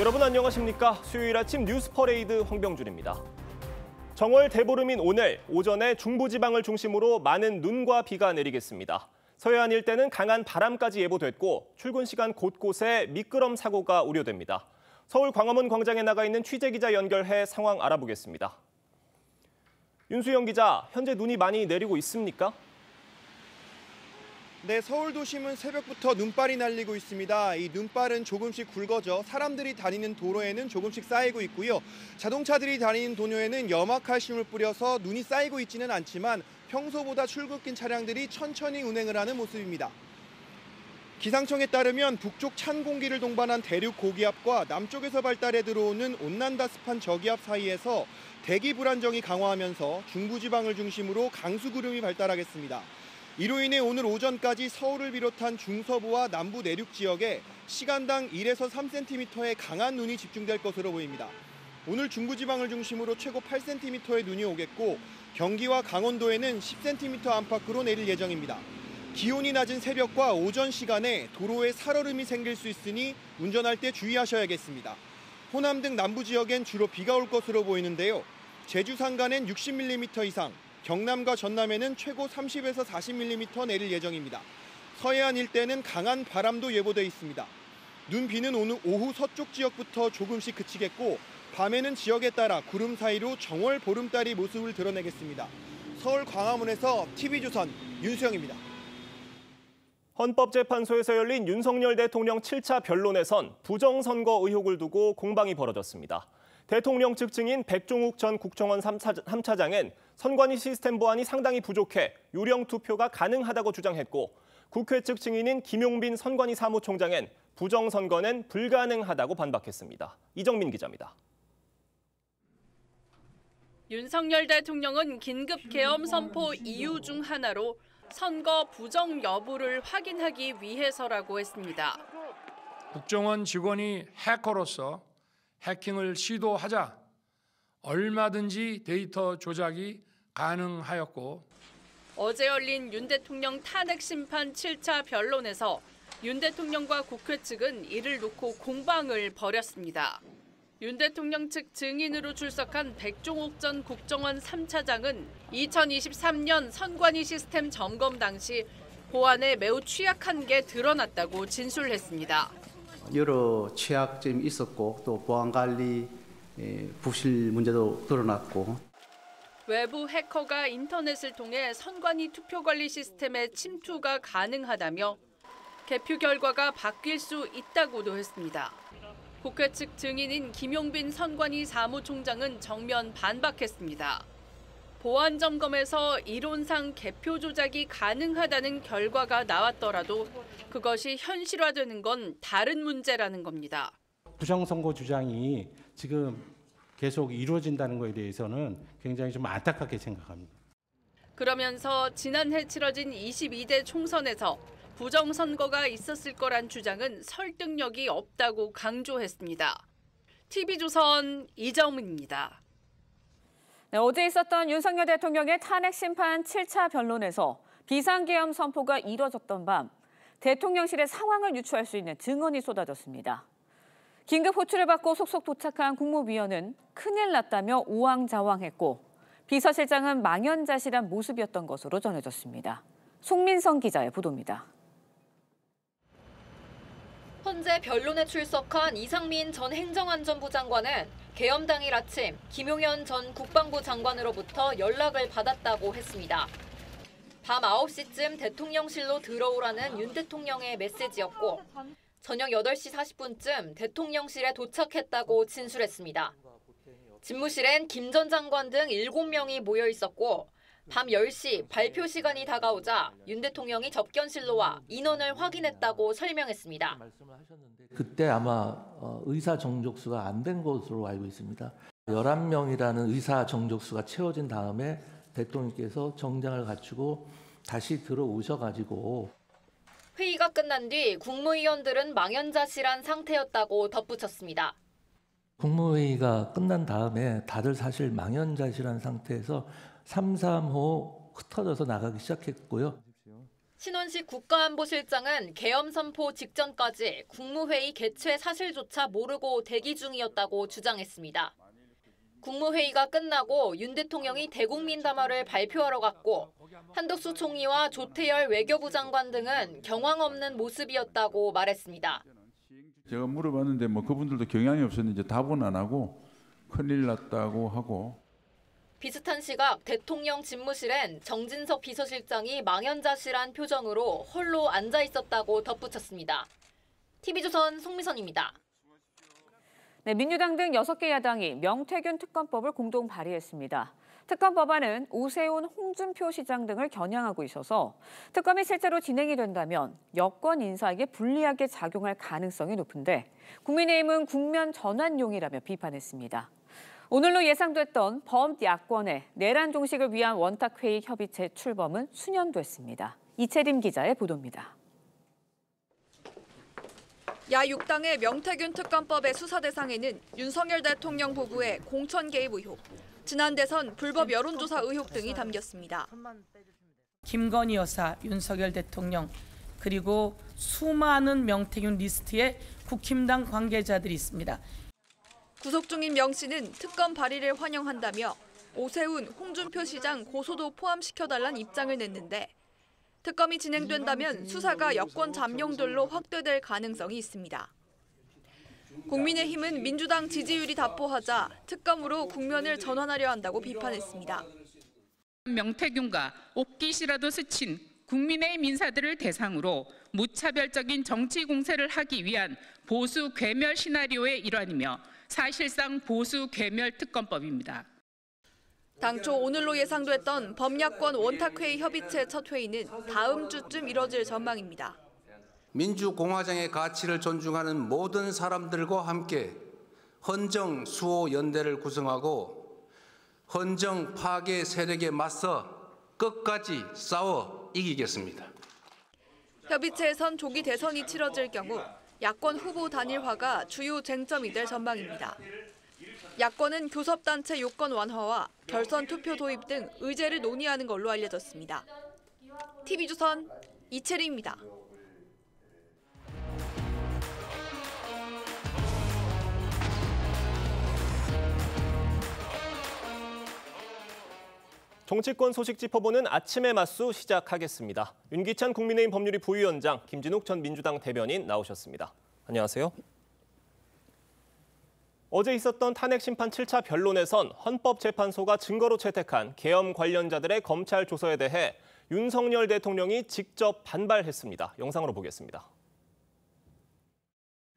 여러분 안녕하십니까? 수요일 아침 뉴스 퍼레이드 황병준입니다. 정월 대보름인 오늘 오전에 중부지방을 중심으로 많은 눈과 비가 내리겠습니다. 서해안 일대는 강한 바람까지 예보됐고 출근 시간 곳곳에 미끄럼 사고가 우려됩니다. 서울 광화문 광장에 나가 있는 취재기자 연결해 상황 알아보겠습니다. 윤수영 기자, 현재 눈이 많이 내리고 있습니까? 네, 서울 도심은 새벽부터 눈발이 날리고 있습니다. 이 눈발은 조금씩 굵어져 사람들이 다니는 도로에는 조금씩 쌓이고 있고요. 자동차들이 다니는 도로에는 염화칼슘을 뿌려서 눈이 쌓이고 있지는 않지만 평소보다 출국긴 차량들이 천천히 운행을 하는 모습입니다. 기상청에 따르면 북쪽 찬 공기를 동반한 대륙 고기압과 남쪽에서 발달해 들어오는 온난다습한 저기압 사이에서 대기 불안정이 강화하면서 중부지방을 중심으로 강수구름이 발달하겠습니다. 이로 인해 오늘 오전까지 서울을 비롯한 중서부와 남부 내륙 지역에 시간당 1에서 3cm의 강한 눈이 집중될 것으로 보입니다. 오늘 중부지방을 중심으로 최고 8cm의 눈이 오겠고 경기와 강원도에는 10cm 안팎으로 내릴 예정입니다. 기온이 낮은 새벽과 오전 시간에 도로에 살얼음이 생길 수 있으니 운전할 때 주의하셔야겠습니다. 호남 등 남부 지역엔 주로 비가 올 것으로 보이는데요. 제주 산간엔 60mm 이상, 경남과 전남에는 최고 30에서 40mm 내릴 예정입니다. 서해안 일대는 강한 바람도 예보돼 있습니다. 눈비는 오늘 오후 서쪽 지역부터 조금씩 그치겠고 밤에는 지역에 따라 구름 사이로 정월 보름달이 모습을 드러내겠습니다. 서울 광화문에서 TV조선 윤수영입니다. 헌법재판소에서 열린 윤석열 대통령 7차 변론에선 부정선거 의혹을 두고 공방이 벌어졌습니다. 대통령 측 증인 백종욱 전 국정원 3차장은 선관위 시스템 보안이 상당히 부족해 유령 투표가 가능하다고 주장했고 국회 측 증인인 김용빈 선관위 사무총장은 부정선거는 불가능하다고 반박했습니다. 이정민 기자입니다. 윤석열 대통령은 긴급 계엄 선포 이유 중 하나로 선거 부정 여부를 확인하기 위해서라고 했습니다. 국정원 직원이 해커로서 해킹을 시도하자 얼마든지 데이터 조작이 가능하였고 어제 열린 윤 대통령 탄핵 심판 7차 변론에서 윤 대통령과 국회 측은 이를 놓고 공방을 벌였습니다. 윤 대통령 측 증인으로 출석한 백종욱 전 국정원 3차장은 2023년 선관위 시스템 점검 당시 보안에 매우 취약한 게 드러났다고 진술했습니다. 여러 취약점이 있었고 또 보안관리 부실 문제도 드러났고 외부 해커가 인터넷을 통해 선관위 투표관리 시스템에 침투가 가능하다며 개표 결과가 바뀔 수 있다고도 했습니다. 국회 측 증인인 김용빈 선관위 사무총장은 정면 반박했습니다. 보안 점검에서 이론상 개표 조작이 가능하다는 결과가 나왔더라도 그것이 현실화되는 건 다른 문제라는 겁니다. 부정선거 주장이 지금 계속 이루어진다는 것에 대해서는 굉장히 좀 안타깝게 생각합니다. 그러면서 지난해 치러진 22대 총선에서 부정선거가 있었을 거란 주장은 설득력이 없다고 강조했습니다. TV조선 이정민입니다. 네, 어제 있었던 윤석열 대통령의 탄핵 심판 7차 변론에서 비상계엄 선포가 이뤄졌던 밤 대통령실의 상황을 유추할 수 있는 증언이 쏟아졌습니다. 긴급 호출을 받고 속속 도착한 국무위원은 큰일 났다며 우왕좌왕했고 비서실장은 망연자실한 모습이었던 것으로 전해졌습니다. 송민성 기자의 보도입니다. 현재 변론에 출석한 이상민 전 행정안전부 장관은 계엄 당일 아침 김용현 전 국방부 장관으로부터 연락을 받았다고 했습니다. 밤 9시쯤 대통령실로 들어오라는 윤 대통령의 메시지였고 저녁 8시 40분쯤 대통령실에 도착했다고 진술했습니다. 집무실엔 김 전 장관 등 7명이 모여 있었고 밤 10시 발표 시간이 다가오자 윤 대통령이 접견실로 와 인원을 확인했다고 설명했습니다. 그때 아마 의사 정족수가 안 된 것으로 알고 있습니다. 11명이라는 의사 정족수가 채워진 다음에 대통령께서 정장을 갖추고 다시 들어오셔가지고 회의가 끝난 뒤 국무위원들은 망연자실한 상태였다고 덧붙였습니다. 국무회의가 끝난 다음에 다들 사실 망연자실한 상태에서 3, 3호 흩어져서 나가기 시작했고요. 신원식 국가안보실장은 계엄 선포 직전까지 국무회의 개최 사실조차 모르고 대기 중이었다고 주장했습니다. 국무회의가 끝나고 윤 대통령이 대국민 담화를 발표하러 갔고 한덕수 총리와 조태열 외교부 장관 등은 경황 없는 모습이었다고 말했습니다. 제가 물어봤는데 그분들도 경향이 없었는데 답은 안 하고 큰일 났다고 하고. 비슷한 시각 대통령 집무실엔 정진석 비서실장이 망연자실한 표정으로 홀로 앉아 있었다고 덧붙였습니다. TV조선 송미선입니다. 네, 민주당 등 6개 야당이 명태균 특검법을 공동 발의했습니다. 특검 법안은 오세훈, 홍준표 시장 등을 겨냥하고 있어서 특검이 실제로 진행이 된다면 여권 인사에게 불리하게 작용할 가능성이 높은데 국민의힘은 국면 전환용이라며 비판했습니다. 오늘로 예상됐던 범야권의 내란 종식을 위한 원탁회의 협의체 출범은 수년됐습니다. 이채림 기자의 보도입니다. 야6당의 명태균 특검법의 수사 대상에는 윤석열 대통령 부부의 공천 개입 의혹, 지난 대선 불법 여론조사 의혹 등이 담겼습니다. 김건희 여사, 윤석열 대통령, 그리고 수많은 명태균 리스트에 국힘당 관계자들이 있습니다. 구속 중인 명 씨는 특검 발의를 환영한다며 오세훈, 홍준표 시장 고소도 포함시켜달란 입장을 냈는데 특검이 진행된다면 수사가 여권 잠룡들로 확대될 가능성이 있습니다. 국민의힘은 민주당 지지율이 답보하자 특검으로 국면을 전환하려 한다고 비판했습니다. 명태균과 옥기시라도 스친 국민의힘 인사들을 대상으로 무차별적인 정치 공세를 하기 위한 보수 괴멸 시나리오의 일환이며 사실상 보수 괴멸 특검법입니다. 당초 오늘로 예상됐던 범야권 원탁회의 협의체 첫 회의는 다음 주쯤 이뤄질 전망입니다. 민주공화정의 가치를 존중하는 모든 사람들과 함께 헌정 수호 연대를 구성하고 헌정 파괴 세력에 맞서 끝까지 싸워 이기겠습니다. 협의체에선 조기 대선이 치러질 경우 야권 후보 단일화가 주요 쟁점이 될 전망입니다. 야권은 교섭단체 요건 완화와 결선 투표 도입 등 의제를 논의하는 걸로 알려졌습니다. TV조선 이채리입니다. 정치권 소식 짚어보는 아침의 맞수 시작하겠습니다. 윤기찬 국민의힘 법률위 부위원장, 김진욱 전 민주당 대변인 나오셨습니다. 안녕하세요. 어제 있었던 탄핵 심판 7차 변론에선 헌법재판소가 증거로 채택한 계엄 관련자들의 검찰 조서에 대해 윤석열 대통령이 직접 반발했습니다. 영상으로 보겠습니다.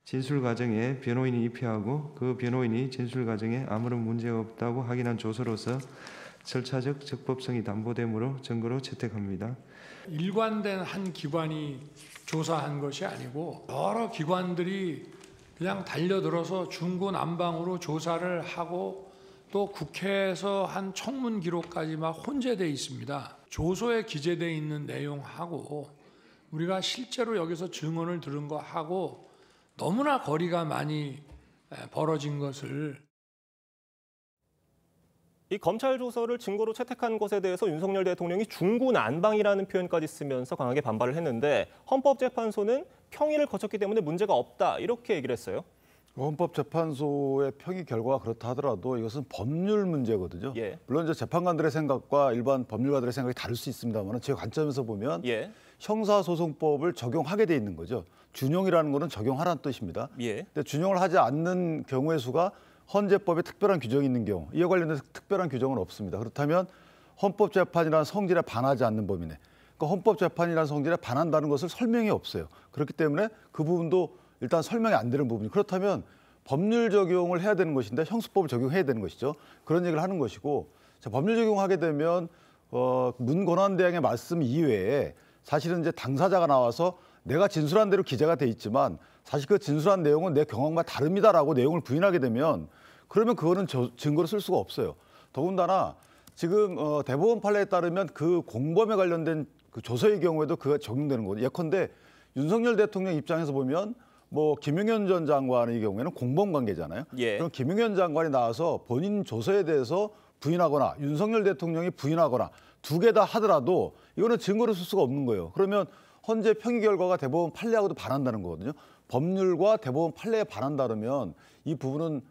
진술 과정에 변호인이 입회하고 그 변호인이 진술 과정에 아무런 문제가 없다고 확인한 조서로서 절차적 적법성이 담보되므로 증거로 채택합니다. 일관된 한 기관이 조사한 것이 아니고 여러 기관들이 그냥 달려들어서 중구난방으로 조사를 하고 또 국회에서 한 청문 기록까지 막 혼재돼 있습니다. 조서에 기재돼 있는 내용하고 우리가 실제로 여기서 증언을 들은 거하고 너무나 거리가 많이 벌어진 것을. 이 검찰 조서를 증거로 채택한 것에 대해서 윤석열 대통령이 중구난방이라는 표현까지 쓰면서 강하게 반발을 했는데 헌법재판소는 평의를 거쳤기 때문에 문제가 없다 이렇게 얘기를 했어요. 헌법재판소의 평의 결과가 그렇다 하더라도 이것은 법률 문제거든요. 예. 물론 이제 재판관들의 생각과 일반 법률가들의 생각이 다를 수 있습니다만 제 관점에서 보면 예. 형사소송법을 적용하게 돼 있는 거죠. 준용이라는 것은 적용하라는 뜻입니다. 예. 근데 준용을 하지 않는 경우의 수가 헌재법에 특별한 규정이 있는 경우, 이에 관련해서 특별한 규정은 없습니다. 그렇다면 헌법재판이라는 성질에 반하지 않는 범위내, 그러니까 헌법재판이라는 성질에 반한다는 것을 설명이 없어요. 그렇기 때문에 그 부분도 일단 설명이 안 되는 부분이, 그렇다면 법률 적용을 해야 되는 것인데 형수법을 적용해야 되는 것이죠. 그런 얘기를 하는 것이고, 자, 법률 적용하게 되면 문권한대행의 말씀 이외에 사실은 이제 당사자가 나와서 내가 진술한 대로 기재가 돼 있지만 사실 그 진술한 내용은 내 경험과 다릅니다라고 내용을 부인하게 되면 그러면 그거는 증거로 쓸 수가 없어요. 더군다나 지금 대법원 판례에 따르면 그 공범에 관련된 그 조서의 경우에도 그가 적용되는 거죠. 예컨대 윤석열 대통령 입장에서 보면 뭐 김용현 전 장관의 경우에는 공범 관계잖아요. 예. 그럼 김용현 장관이 나와서 본인 조서에 대해서 부인하거나 윤석열 대통령이 부인하거나 두 개 다 하더라도 이거는 증거로 쓸 수가 없는 거예요. 그러면 헌재 평의 결과가 대법원 판례하고도 반한다는 거거든요. 법률과 대법원 판례에 반한다 그러면 이 부분은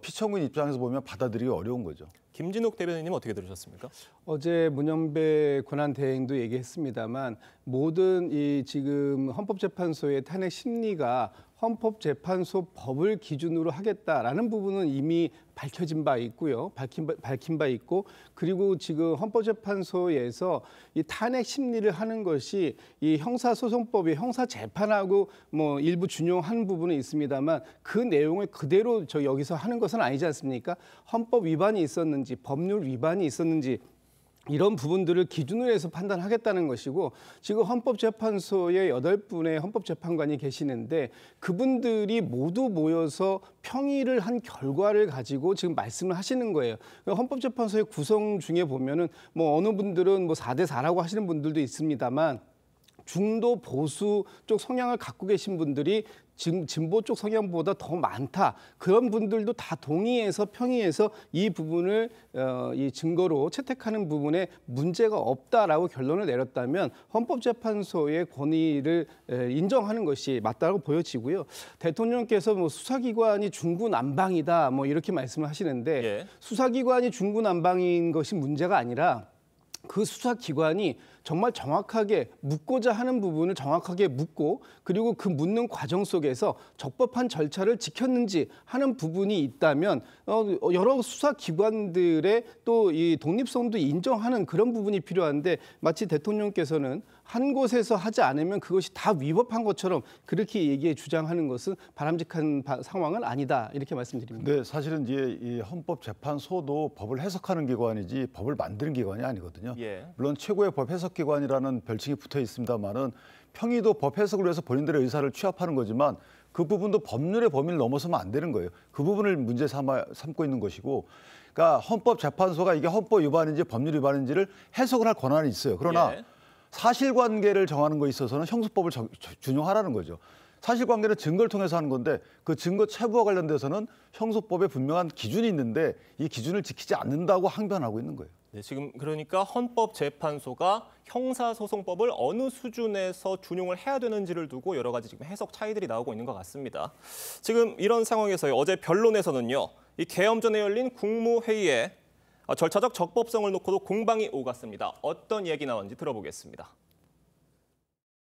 피청구인 입장에서 보면 받아들이기 어려운 거죠. 김진욱 대변인님 어떻게 들으셨습니까? 어제 문영배 권한대행도 얘기했습니다만 모든 이 지금 헌법재판소의 탄핵 심리가 헌법재판소 법을 기준으로 하겠다라는 부분은 이미 밝혀진 바 있고요. 밝힌 바 있고 그리고 지금 헌법재판소에서 이 탄핵 심리를 하는 것이 이 형사소송법의 형사재판하고 뭐 일부 준용한 부분은 있습니다만 그 내용을 그대로 여기서 하는 것은 아니지 않습니까? 헌법 위반이 있었는지 법률 위반이 있었는지 이런 부분들을 기준으로 해서 판단하겠다는 것이고 지금 헌법재판소에 8분의 헌법재판관이 계시는데 그분들이 모두 모여서 평의를 한 결과를 가지고 지금 말씀을 하시는 거예요. 헌법재판소의 구성 중에 보면은 뭐 어느 분들은 뭐 4대 4라고 하시는 분들도 있습니다만 중도 보수 쪽 성향을 갖고 계신 분들이 지금 진보 쪽 성향보다 더 많다. 그런 분들도 다 동의해서 평의해서 이 부분을 이 증거로 채택하는 부분에 문제가 없다라고 결론을 내렸다면 헌법재판소의 권위를 인정하는 것이 맞다고 보여지고요. 대통령께서 뭐 수사기관이 중구난방이다 뭐 이렇게 말씀을 하시는데 예. 수사기관이 중구난방인 것이 문제가 아니라 그 수사기관이 정말 정확하게 묻고자 하는 부분을 정확하게 묻고 그리고 그 묻는 과정 속에서 적법한 절차를 지켰는지 하는 부분이 있다면 여러 수사기관들의 또 이 독립성도 인정하는 그런 부분이 필요한데 마치 대통령께서는 한 곳에서 하지 않으면 그것이 다 위법한 것처럼 그렇게 주장하는 것은 바람직한 상황은 아니다 이렇게 말씀드립니다. 네, 사실은 이제 이 헌법재판소도 법을 해석하는 기관이지 법을 만드는 기관이 아니거든요. 예. 물론 최고의 법 해석기관이라는 별칭이 붙어 있습니다만은 평의도 법 해석을 위해서 본인들의 의사를 취합하는 거지만 그 부분도 법률의 범위를 넘어서면 안 되는 거예요. 그 부분을 문제 삼고 있는 것이고, 그러니까 헌법재판소가 이게 헌법 위반인지 법률 위반인지를 해석을 할 권한이 있어요. 그러나 예. 사실관계를 정하는 거에 있어서는 형사법을 준용하라는 거죠. 사실관계는 증거를 통해서 하는 건데 그 증거 체부와 관련돼서는 형사법에 분명한 기준이 있는데 이 기준을 지키지 않는다고 항변하고 있는 거예요. 네, 지금 그러니까 헌법재판소가 형사소송법을 어느 수준에서 준용을 해야 되는지를 두고 여러 가지 지금 해석 차이들이 나오고 있는 것 같습니다. 지금 이런 상황에서 어제 변론에서는요, 이 개엄 전에 열린 국무회의에 절차적 적법성을 놓고도 공방이 오갔습니다. 어떤 얘기 나왔는지 들어보겠습니다.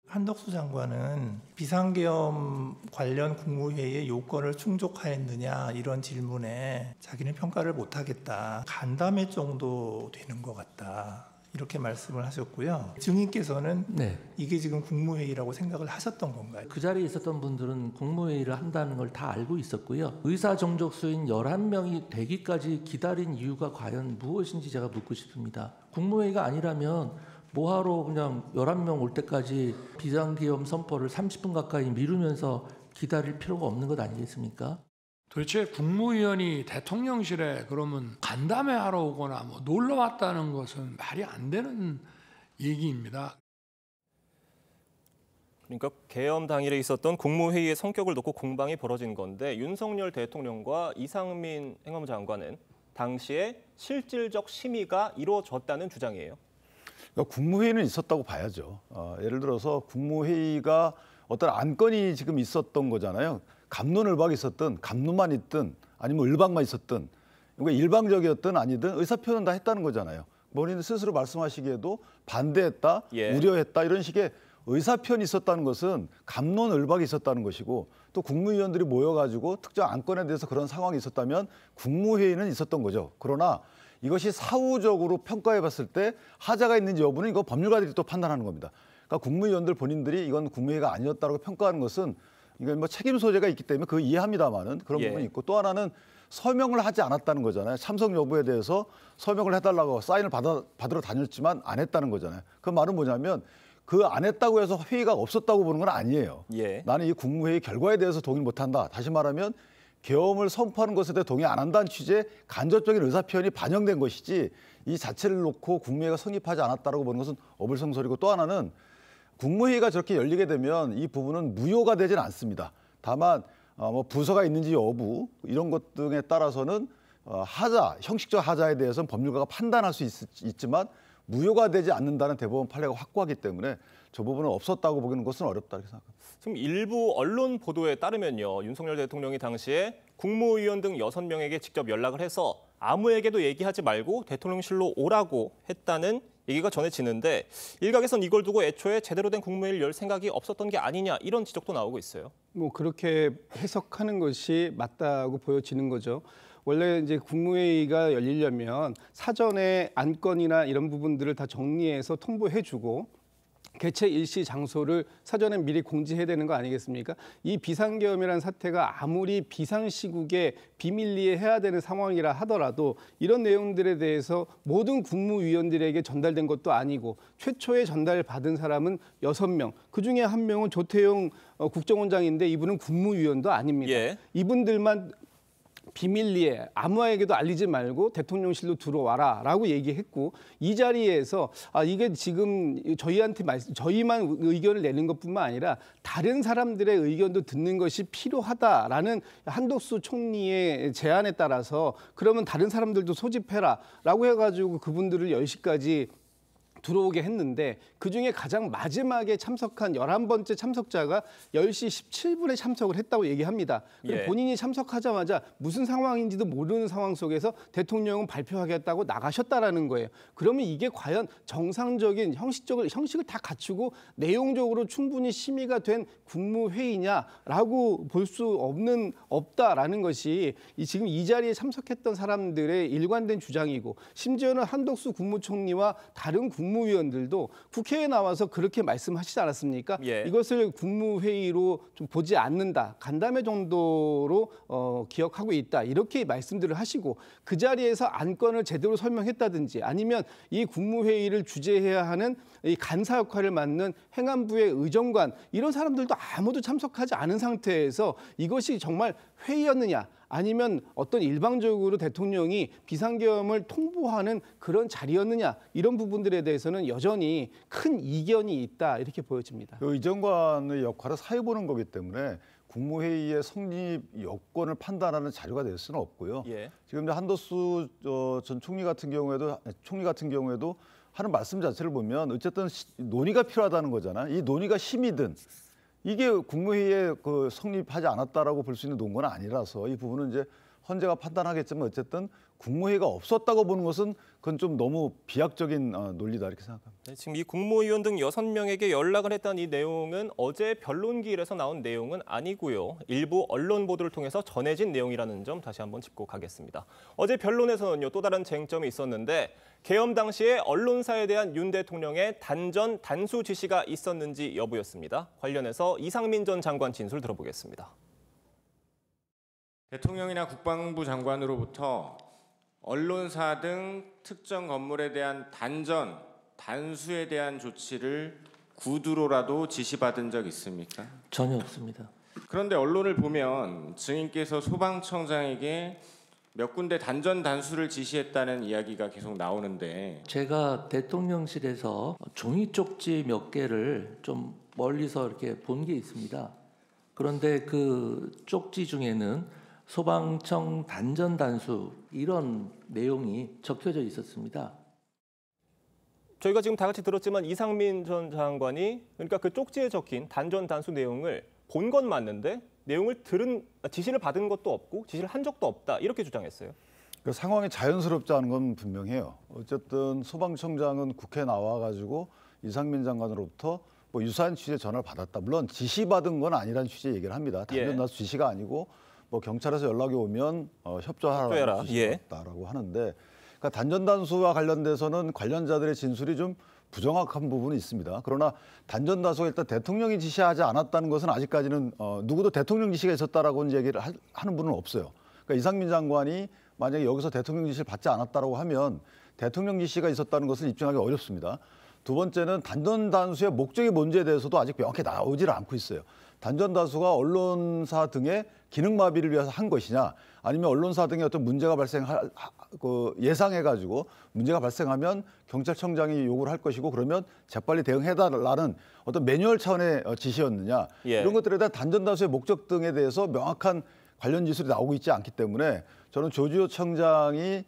한덕수 장관은 비상계엄 관련 국무회의의 요건을 충족하였느냐 이런 질문에 자기는 평가를 못하겠다. 간담회 정도 되는 것 같다. 이렇게 말씀을 하셨고요. 증인께서는 네. 이게 지금 국무회의라고 생각을 하셨던 건가요? 그 자리에 있었던 분들은 국무회의를 한다는 걸 다 알고 있었고요. 의사 정족수인 11명이 되기까지 기다린 이유가 과연 무엇인지 제가 묻고 싶습니다. 국무회의가 아니라면 뭐하러 그냥 11명 올 때까지 비상계엄 선포를 30분 가까이 미루면서 기다릴 필요가 없는 것 아니겠습니까? 도대체 국무위원이 대통령실에 그러면 간담회 하러 오거나 뭐 놀러 왔다는 것은 말이 안 되는 얘기입니다. 그러니까 계엄 당일에 있었던 국무회의의 성격을 놓고 공방이 벌어진 건데 윤석열 대통령과 이상민 행안부 장관은 당시에 실질적 심의가 이루어졌다는 주장이에요. 그러니까 국무회의는 있었다고 봐야죠. 예를 들어서 국무회의가 어떤 안건이 지금 있었던 거잖아요. 갑론을박이 있었든 갑론만 있든 아니면 을박만 있었든 그러니까 일방적이었든 아니든 의사표현은 다 했다는 거잖아요. 본인 스스로 말씀하시기에도 반대했다, 예. 우려했다 이런 식의 의사표현이 있었다는 것은 갑론을박이 있었다는 것이고 또 국무위원들이 모여가지고 특정 안건에 대해서 그런 상황이 있었다면 국무회의는 있었던 거죠. 그러나 이것이 사후적으로 평가해 봤을 때 하자가 있는지 여부는 이거 법률가들이 또 판단하는 겁니다. 그러니까 국무위원들 본인들이 이건 국무회의가 아니었다고 평가하는 것은 이건 뭐 책임 소재가 있기 때문에 그거 이해합니다만은 그런 부분이 있고 또 하나는 서명을 하지 않았다는 거잖아요. 참석 여부에 대해서 서명을 해달라고 사인을 받으러 다녔지만 안 했다는 거잖아요. 그 말은 뭐냐면 그 안 했다고 해서 회의가 없었다고 보는 건 아니에요. 예. 나는 이 국무회의 결과에 대해서 동의를 못한다. 다시 말하면 계엄을 선포하는 것에 대해 동의 안 한다는 취지의 간접적인 의사표현이 반영된 것이지 이 자체를 놓고 국무회의가 성립하지 않았다고 보는 것은 어불성설이고 또 하나는 국무회의가 저렇게 열리게 되면 이 부분은 무효가 되지는 않습니다. 다만 뭐 부서가 있는지 여부 이런 것 등에 따라서는 하자, 형식적 하자에 대해서는 법률가가 판단할 수 있지만 무효가 되지 않는다는 대법원 판례가 확고하기 때문에 저 부분은 없었다고 보기는 것은 어렵다 이렇게 생각합니다. 지금 일부 언론 보도에 따르면요. 윤석열 대통령이 당시에 국무위원 등 6명에게 직접 연락을 해서 아무에게도 얘기하지 말고 대통령실로 오라고 했다는 얘기가 전해지는데 일각에선 이걸 두고 애초에 제대로 된 국무회의를 열 생각이 없었던 게 아니냐 이런 지적도 나오고 있어요. 뭐 그렇게 해석하는 것이 맞다고 보여지는 거죠. 원래 이제 국무회의가 열리려면 사전에 안건이나 이런 부분들을 다 정리해서 통보해주고 개최 일시 장소를 사전에 미리 공지해야 되는 거 아니겠습니까? 이 비상계엄이라는 사태가 아무리 비상시국에 비밀리에 해야 되는 상황이라 하더라도 이런 내용들에 대해서 모든 국무위원들에게 전달된 것도 아니고 최초에 전달받은 사람은 6명. 그중에 한 명은 조태용 국정원장인데 이분은 국무위원도 아닙니다. 예. 이분들만 비밀리에 아무에게도 알리지 말고 대통령실로 들어와라라고 얘기했고 이 자리에서 이게 지금 저희만 의견을 내는 것뿐만 아니라 다른 사람들의 의견도 듣는 것이 필요하다라는 한덕수 총리의 제안에 따라서 그러면 다른 사람들도 소집해라라고 해가지고 그분들을 10시까지 들어오게 했는데 그중에 가장 마지막에 참석한 11번째 참석자가 10시 17분에 참석을 했다고 얘기합니다. 예. 본인이 참석하자마자 무슨 상황인지도 모르는 상황 속에서 대통령은 발표하겠다고 나가셨다라는 거예요. 그러면 이게 과연 정상적인 형식을 다 갖추고 내용적으로 충분히 심의가 된 국무회의냐라고 볼 수 없다라는 것이 지금 이 자리에 참석했던 사람들의 일관된 주장이고 심지어는 한덕수 국무총리와 다른 국무위원들도 국회에 나와서 그렇게 말씀하시지 않았습니까? 예. 이것을 국무회의로 좀 보지 않는다. 간담회 정도로 기억하고 있다. 이렇게 말씀들을 하시고 그 자리에서 안건을 제대로 설명했다든지 아니면 이 국무회의를 주재해야 하는 이 간사 역할을 맡는 행안부의 의정관 이런 사람들도 아무도 참석하지 않은 상태에서 이것이 정말 회의였느냐 아니면 어떤 일방적으로 대통령이 비상계엄을 통보하는 그런 자리였느냐 이런 부분들에 대해서는 여전히 큰 이견이 있다 이렇게 보여집니다. 그 의정관의 역할을 사회 보는 거기 때문에 국무회의의 성립 여건을 판단하는 자료가 될 수는 없고요. 예. 지금 한덕수 전 총리 같은 경우에도 하는 말씀 자체를 보면 어쨌든 논의가 필요하다는 거잖아요. 이 논의가 힘이든 이게 국무회의에 성립하지 않았다라고 볼 수 있는 논거는 아니라서 이 부분은 이제 헌재가 판단하겠지만 어쨌든 국무회의가 없었다고 보는 것은 그건 좀 너무 비약적인 논리다 이렇게 생각합니다. 네, 지금 이 국무위원 등 6명에게 연락을 했다는 이 내용은 어제 변론기일에서 나온 내용은 아니고요. 일부 언론 보도를 통해서 전해진 내용이라는 점 다시 한번 짚고 가겠습니다. 어제 변론에서는요, 또 다른 쟁점이 있었는데 계엄 당시에 언론사에 대한 윤 대통령의 단전 단수 지시가 있었는지 여부였습니다. 관련해서 이상민 전 장관 진술 들어보겠습니다. 대통령이나 국방부 장관으로부터 언론사 등 특정 건물에 대한 단수에 대한 조치를 구두로라도 지시받은 적 있습니까? 전혀 없습니다. 그런데 언론을 보면 증인께서 소방청장에게 몇 군데 단수를 지시했다는 이야기가 계속 나오는데 제가 대통령실에서 종이 쪽지 몇 개를 좀 멀리서 이렇게 본 게 있습니다. 그런데 그 쪽지 중에는 소방청 단수 이런 내용이 적혀져 있었습니다. 저희가 지금 다 같이 들었지만 이상민 전 장관이 그러니까 그 쪽지에 적힌 단수 내용을 본 건 맞는데 내용을 지시를 받은 것도 없고 지시를 한 적도 없다 이렇게 주장했어요. 그 상황이 자연스럽지 않은 건 분명해요. 어쨌든 소방청장은 국회에 나와가지고 이상민 장관으로부터 뭐 유사한 취지의 전화를 받았다. 물론 지시받은 건 아니라는 취지의 얘기를 합니다. 단수 지시가 아니고 뭐 경찰에서 연락이 오면 협조하라고 지시했다라고 하는데 그러니까 단수와 관련돼서는 관련자들의 진술이 좀 부정확한 부분이 있습니다. 그러나 단수가 일단 대통령이 지시하지 않았다는 것은 아직까지는 누구도 대통령 지시가 있었다라고는 얘기를 하는 분은 없어요. 그러니까 이상민 장관이 만약에 여기서 대통령 지시를 받지 않았다라고 하면 대통령 지시가 있었다는 것을 입증하기 어렵습니다. 두 번째는 단수의 목적이 뭔지에 대해서도 아직 명확히 나오질 않고 있어요. 단수가 언론사 등의 기능 마비를 위해서 한 것이냐 아니면 언론사 등의 어떤 문제가 예상해가지고 문제가 발생하면 경찰청장이 요구를 할 것이고 그러면 재빨리 대응해달라는 어떤 매뉴얼 차원의 지시였느냐 이런 것들에 대한 단수의 목적 등에 대해서 명확한 관련 지술이 나오고 있지 않기 때문에 저는 조지호 청장이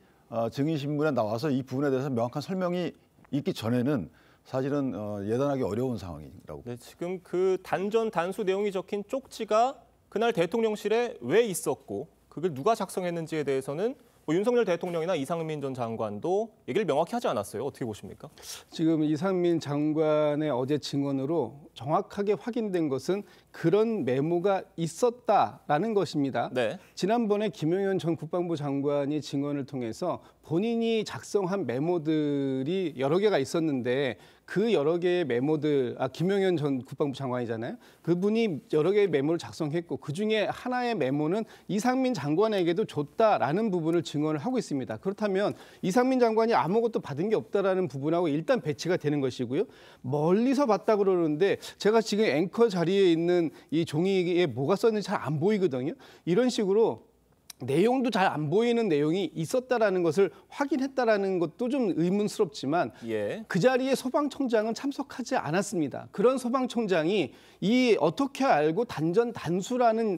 증인신문에 나와서 이 부분에 대해서 명확한 설명이 있기 전에는 사실은 예단하기 어려운 상황이라고. 네, 지금 그 단전 단수 내용이 적힌 쪽지가 그날 대통령실에 왜 있었고 그걸 누가 작성했는지에 대해서는 뭐 윤석열 대통령이나 이상민 전 장관도 얘기를 명확히 하지 않았어요. 어떻게 보십니까? 지금 이상민 장관의 어제 증언으로 정확하게 확인된 것은 그런 메모가 있었다라는 것입니다. 네. 지난번에 김용현 전 국방부 장관이 증언을 통해서 본인이 작성한 메모들이 여러 개가 있었는데 그 여러 개의 메모들, 김용현 전 국방부 장관이잖아요. 그분이 여러 개의 메모를 작성했고 그중에 하나의 메모는 이상민 장관에게도 줬다라는 부분을 증언을 하고 있습니다. 그렇다면 이상민 장관이 아무것도 받은 게 없다라는 부분하고 일단 배치가 되는 것이고요. 멀리서 봤다 그러는데 제가 지금 앵커 자리에 있는 이 종이에 뭐가 썼는지 잘 안 보이거든요. 이런 식으로 내용도 잘 안 보이는 내용이 있었다라는 것을 확인했다라는 것도 좀 의문스럽지만 그 자리에 소방청장은 참석하지 않았습니다. 그런 소방청장이 이 어떻게 알고 단전 단수라는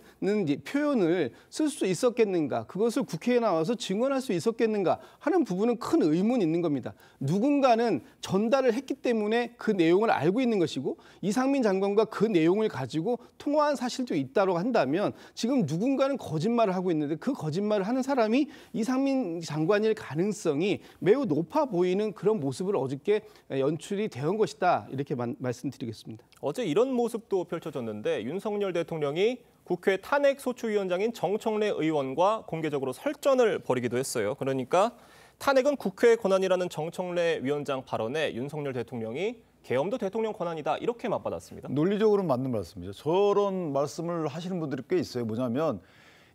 표현을 쓸 수 있었겠는가, 그것을 국회에 나와서 증언할 수 있었겠는가 하는 부분은 큰 의문이 있는 겁니다. 누군가는 전달을 했기 때문에 그 내용을 알고 있는 것이고 이상민 장관과 그 내용을 가지고 통화한 사실도 있다고 한다면 지금 누군가는 거짓말을 하고 있는데 그 거짓말을 하는 사람이 이상민 장관일 가능성이 매우 높아 보이는 그런 모습을 어저께 연출이 되온 것이다, 이렇게 말씀드리겠습니다. 어제 이런 모습도 펼쳐졌는데 윤석열 대통령이 국회 탄핵소추위원장인 정청래 의원과 공개적으로 설전을 벌이기도 했어요. 그러니까 탄핵은 국회의 권한이라는 정청래 위원장 발언에 윤석열 대통령이 계엄도 대통령 권한이다, 이렇게 맞받았습니다. 논리적으로는 맞는 말씀이죠. 저런 말씀을 하시는 분들이 꽤 있어요. 뭐냐면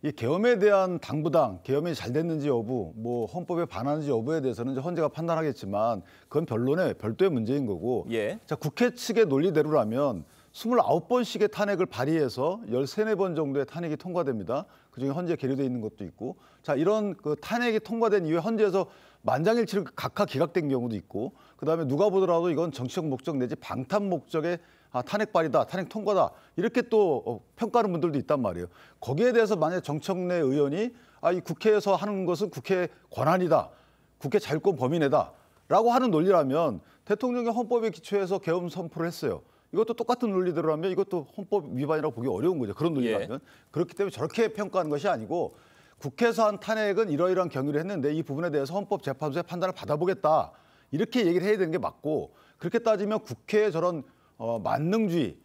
이 계엄에 대한 당부당, 계엄이 잘 됐는지 여부, 뭐 헌법에 반하는지 여부에 대해서는 이제 헌재가 판단하겠지만 그건 별도의 문제인 거고. 자, 국회 측의 논리대로라면 29번씩의 탄핵을 발의해서 13, 14번 정도의 탄핵이 통과됩니다. 그중에 헌재에 계류돼 있는 것도 있고. 자, 이런 그 탄핵이 통과된 이후에 헌재에서 만장일치로 각하 기각된 경우도 있고, 그다음에 누가 보더라도 이건 정치적 목적 내지 방탄 목적의 탄핵 발의다, 탄핵 통과다, 이렇게 또 평가하는 분들도 있단 말이에요. 거기에 대해서 만약 정청래 의원이 이 국회에서 하는 것은 국회 권한이다, 국회 자율권 범위 내다 라고 하는 논리라면 대통령이 헌법에 기초해서 계엄 선포를 했어요. 이것도 똑같은 논리대로라면 이것도 헌법 위반이라고 보기 어려운 거죠. 그런 논리라면. 그렇기 때문에 저렇게 평가하는 것이 아니고 국회에서 한 탄핵은 이러이러한 경위를 했는데 이 부분에 대해서 헌법재판소의 판단을 받아보겠다, 이렇게 얘기를 해야 되는 게 맞고, 그렇게 따지면 국회의 저런 만능주의,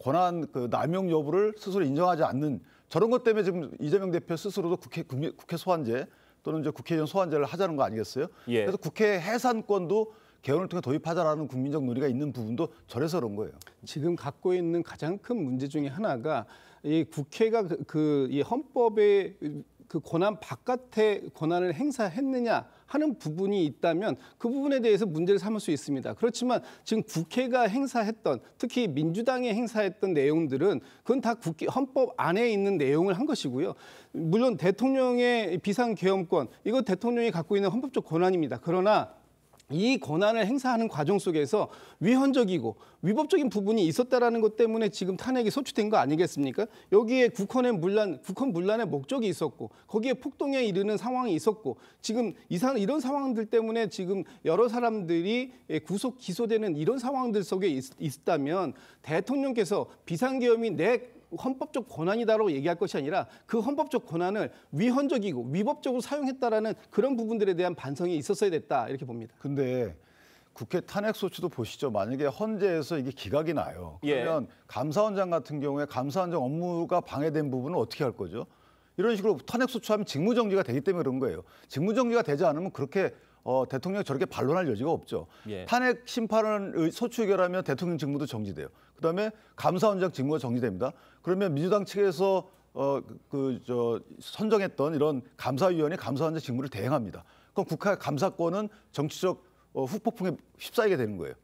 권한 남용 여부를 스스로 인정하지 않는 저런 것 때문에 지금 이재명 대표 스스로도 국회 소환제 또는 이제 국회의원 소환제를 하자는 거 아니겠어요? 그래서 국회 해산권도 개헌을 통해 도입하자라는 국민적 논의가 있는 부분도 저래서 그런 거예요. 지금 갖고 있는 가장 큰 문제 중에 하나가 이 국회가 이 헌법의 그 권한 바깥의 권한을 행사했느냐 하는 부분이 있다면 그 부분에 대해서 문제를 삼을 수 있습니다. 그렇지만 지금 국회가 행사했던, 특히 민주당이 행사했던 내용들은 그건 다 헌법 안에 있는 내용을 한 것이고요. 물론 대통령의 비상계엄권, 이거 대통령이 갖고 있는 헌법적 권한입니다. 그러나 이 권한을 행사하는 과정 속에서 위헌적이고 위법적인 부분이 있었다라는 것 때문에 지금 탄핵이 소추된 거 아니겠습니까? 여기에 국헌 문란의 목적이 있었고 거기에 폭동에 이르는 상황이 있었고 지금 이런 상황들 때문에 지금 여러 사람들이 구속 기소되는 이런 상황들 속에 있다면 대통령께서 비상계엄이 내 헌법적 권한이다라고 얘기할 것이 아니라 그 헌법적 권한을 위헌적이고 위법적으로 사용했다라는 그런 부분들에 대한 반성이 있었어야 됐다, 이렇게 봅니다. 근데 국회 탄핵소추도 보시죠. 만약에 헌재에서 이게 기각이 나요. 그러면 감사원장 같은 경우에 감사원장 업무가 방해된 부분은 어떻게 할 거죠? 이런 식으로 탄핵소추하면 직무정지가 되기 때문에 그런 거예요. 직무정지가 되지 않으면 그렇게 대통령이 저렇게 반론할 여지가 없죠. 탄핵 심판을 소추 의결하면 대통령 직무도 정지돼요. 그다음에 감사원장 직무가 정지됩니다. 그러면 민주당 측에서 선정했던 이런 감사위원이 감사원장 직무를 대행합니다. 그럼 국회 감사권은 정치적 후폭풍에 휩싸이게 되는 거예요.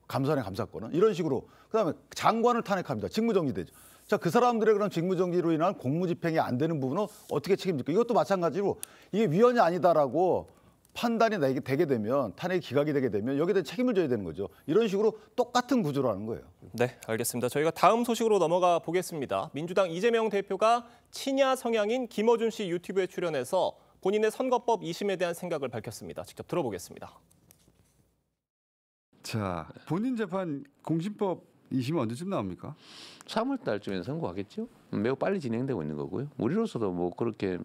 감사원의 감사권은. 이런 식으로. 그다음에 장관을 탄핵합니다. 직무정지되죠. 자, 그 사람들의 그런 직무정지로 인한 공무집행이 안 되는 부분은 어떻게 책임질까? 이것도 마찬가지로 이게 위헌이 아니다라고 판단이 되게 되면, 탄핵이 기각이 되게 되면 여기에 대해 책임을 져야 되는 거죠. 이런 식으로 똑같은 구조라는 거예요. 네, 알겠습니다. 저희가 다음 소식으로 넘어가 보겠습니다. 민주당 이재명 대표가 친야 성향인 김어준 씨 유튜브에 출연해서 본인의 선거법 2심에 대한 생각을 밝혔습니다. 직접 들어보겠습니다. 자, 본인 재판 공신법 2심은 언제쯤 나옵니까? 3월 달쯤에 선고하겠죠. 매우 빨리 진행되고 있는 거고요. 우리로서도 뭐 그렇게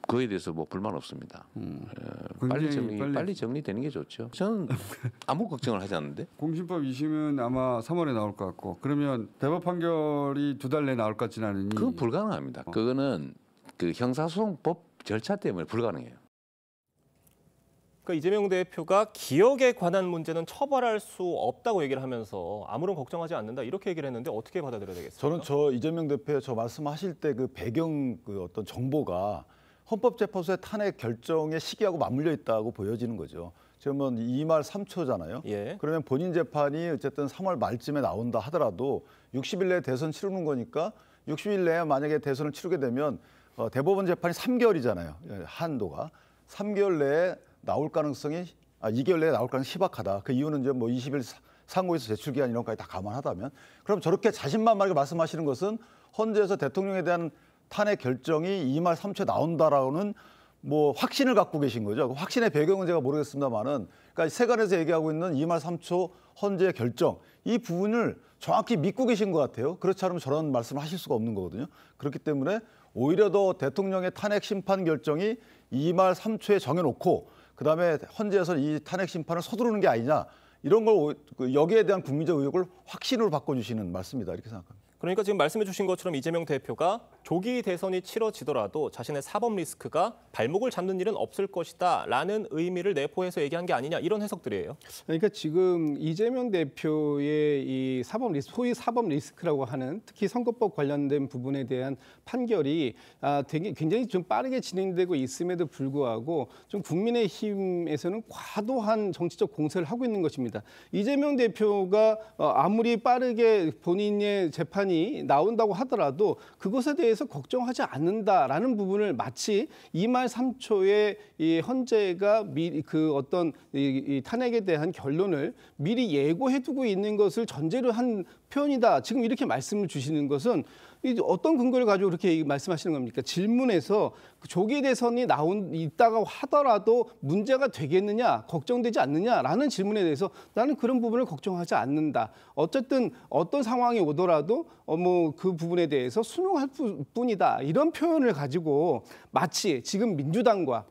그에 대해서 뭐 불만 없습니다. 빨리 정리되는 게 좋죠. 저는 아무 걱정을 하지 않는데. 공신법 2심은 아마 3월에 나올 것 같고, 그러면 대법 판결이 2달 내에 나올 것 같지는 않으니. 그건 불가능합니다. 그거는 그 형사소송법 절차 때문에 불가능해요. 그러니까 이재명 대표가 기억에 관한 문제는 처벌할 수 없다고 얘기를 하면서 아무런 걱정하지 않는다 이렇게 얘기를 했는데 어떻게 받아들여야 되겠습니까? 저는 이재명 대표의 말씀하실 때 그 배경 어떤 정보가 헌법재판소의 탄핵 결정의 시기하고 맞물려 있다고 보여지는 거죠. 지금은 2말 3초잖아요. 예. 그러면 본인 재판이 어쨌든 3월 말쯤에 나온다 하더라도 60일 내에 대선 치르는 거니까 60일 내에 만약에 대선을 치르게 되면 대법원 재판이 3개월이잖아요. 한도가. 3개월 내에 나올 가능성이 2개월 내에 나올 가능성이 희박하다. 그 이유는 이제 뭐 20일 상고에서 제출 기한 이런 것까지 다 감안하다면 그럼 저렇게 자신만만하게 말씀하시는 것은 헌재에서 대통령에 대한 탄핵 결정이 2말 3초에 나온다라는 뭐 확신을 갖고 계신 거죠. 그 확신의 배경은 제가 모르겠습니다만은 그러니까 세간에서 얘기하고 있는 2말 3초 헌재 결정 이 부분을 정확히 믿고 계신 것 같아요. 그렇지 않으면 저런 말씀을 하실 수가 없는 거거든요. 그렇기 때문에 오히려 더 대통령의 탄핵 심판 결정이 2말 3초에 정해놓고 그다음에 헌재에서 이 탄핵 심판을 서두르는 게 아니냐 이런 걸 여기에 대한 국민적 의혹을 확신으로 바꿔주시는 말씀이다 이렇게 생각합니다. 그러니까 지금 말씀해 주신 것처럼 이재명 대표가 조기 대선이 치러지더라도 자신의 사법 리스크가 발목을 잡는 일은 없을 것이다라는 의미를 내포해서 얘기한 게 아니냐 이런 해석들이에요. 그러니까 지금 이재명 대표의 이 사법 리스크, 소위 사법 리스크라고 하는 특히 선거법 관련된 부분에 대한 판결이 되게 굉장히 좀 빠르게 진행되고 있음에도 불구하고 좀 국민의힘에서는 과도한 정치적 공세를 하고 있는 것입니다. 이재명 대표가 아무리 빠르게 본인의 재판이 나온다고 하더라도 그것에 대해서 걱정하지 않는다라는 부분을 마치 2말 3초에 이 헌재가 미리 그 어떤 이 탄핵에 대한 결론을 미리 예고해두고 있는 것을 전제로 한 표현이다. 지금 이렇게 말씀을 주시는 것은 어떤 근거를 가지고 그렇게 말씀하시는 겁니까? 질문에서 조기 대선이 있다고 하더라도 문제가 되겠느냐, 걱정되지 않느냐라는 질문에 대해서 나는 그런 부분을 걱정하지 않는다. 어쨌든 어떤 상황이 오더라도 뭐 그 부분에 대해서 순응할 뿐이다. 이런 표현을 가지고 마치 지금 민주당과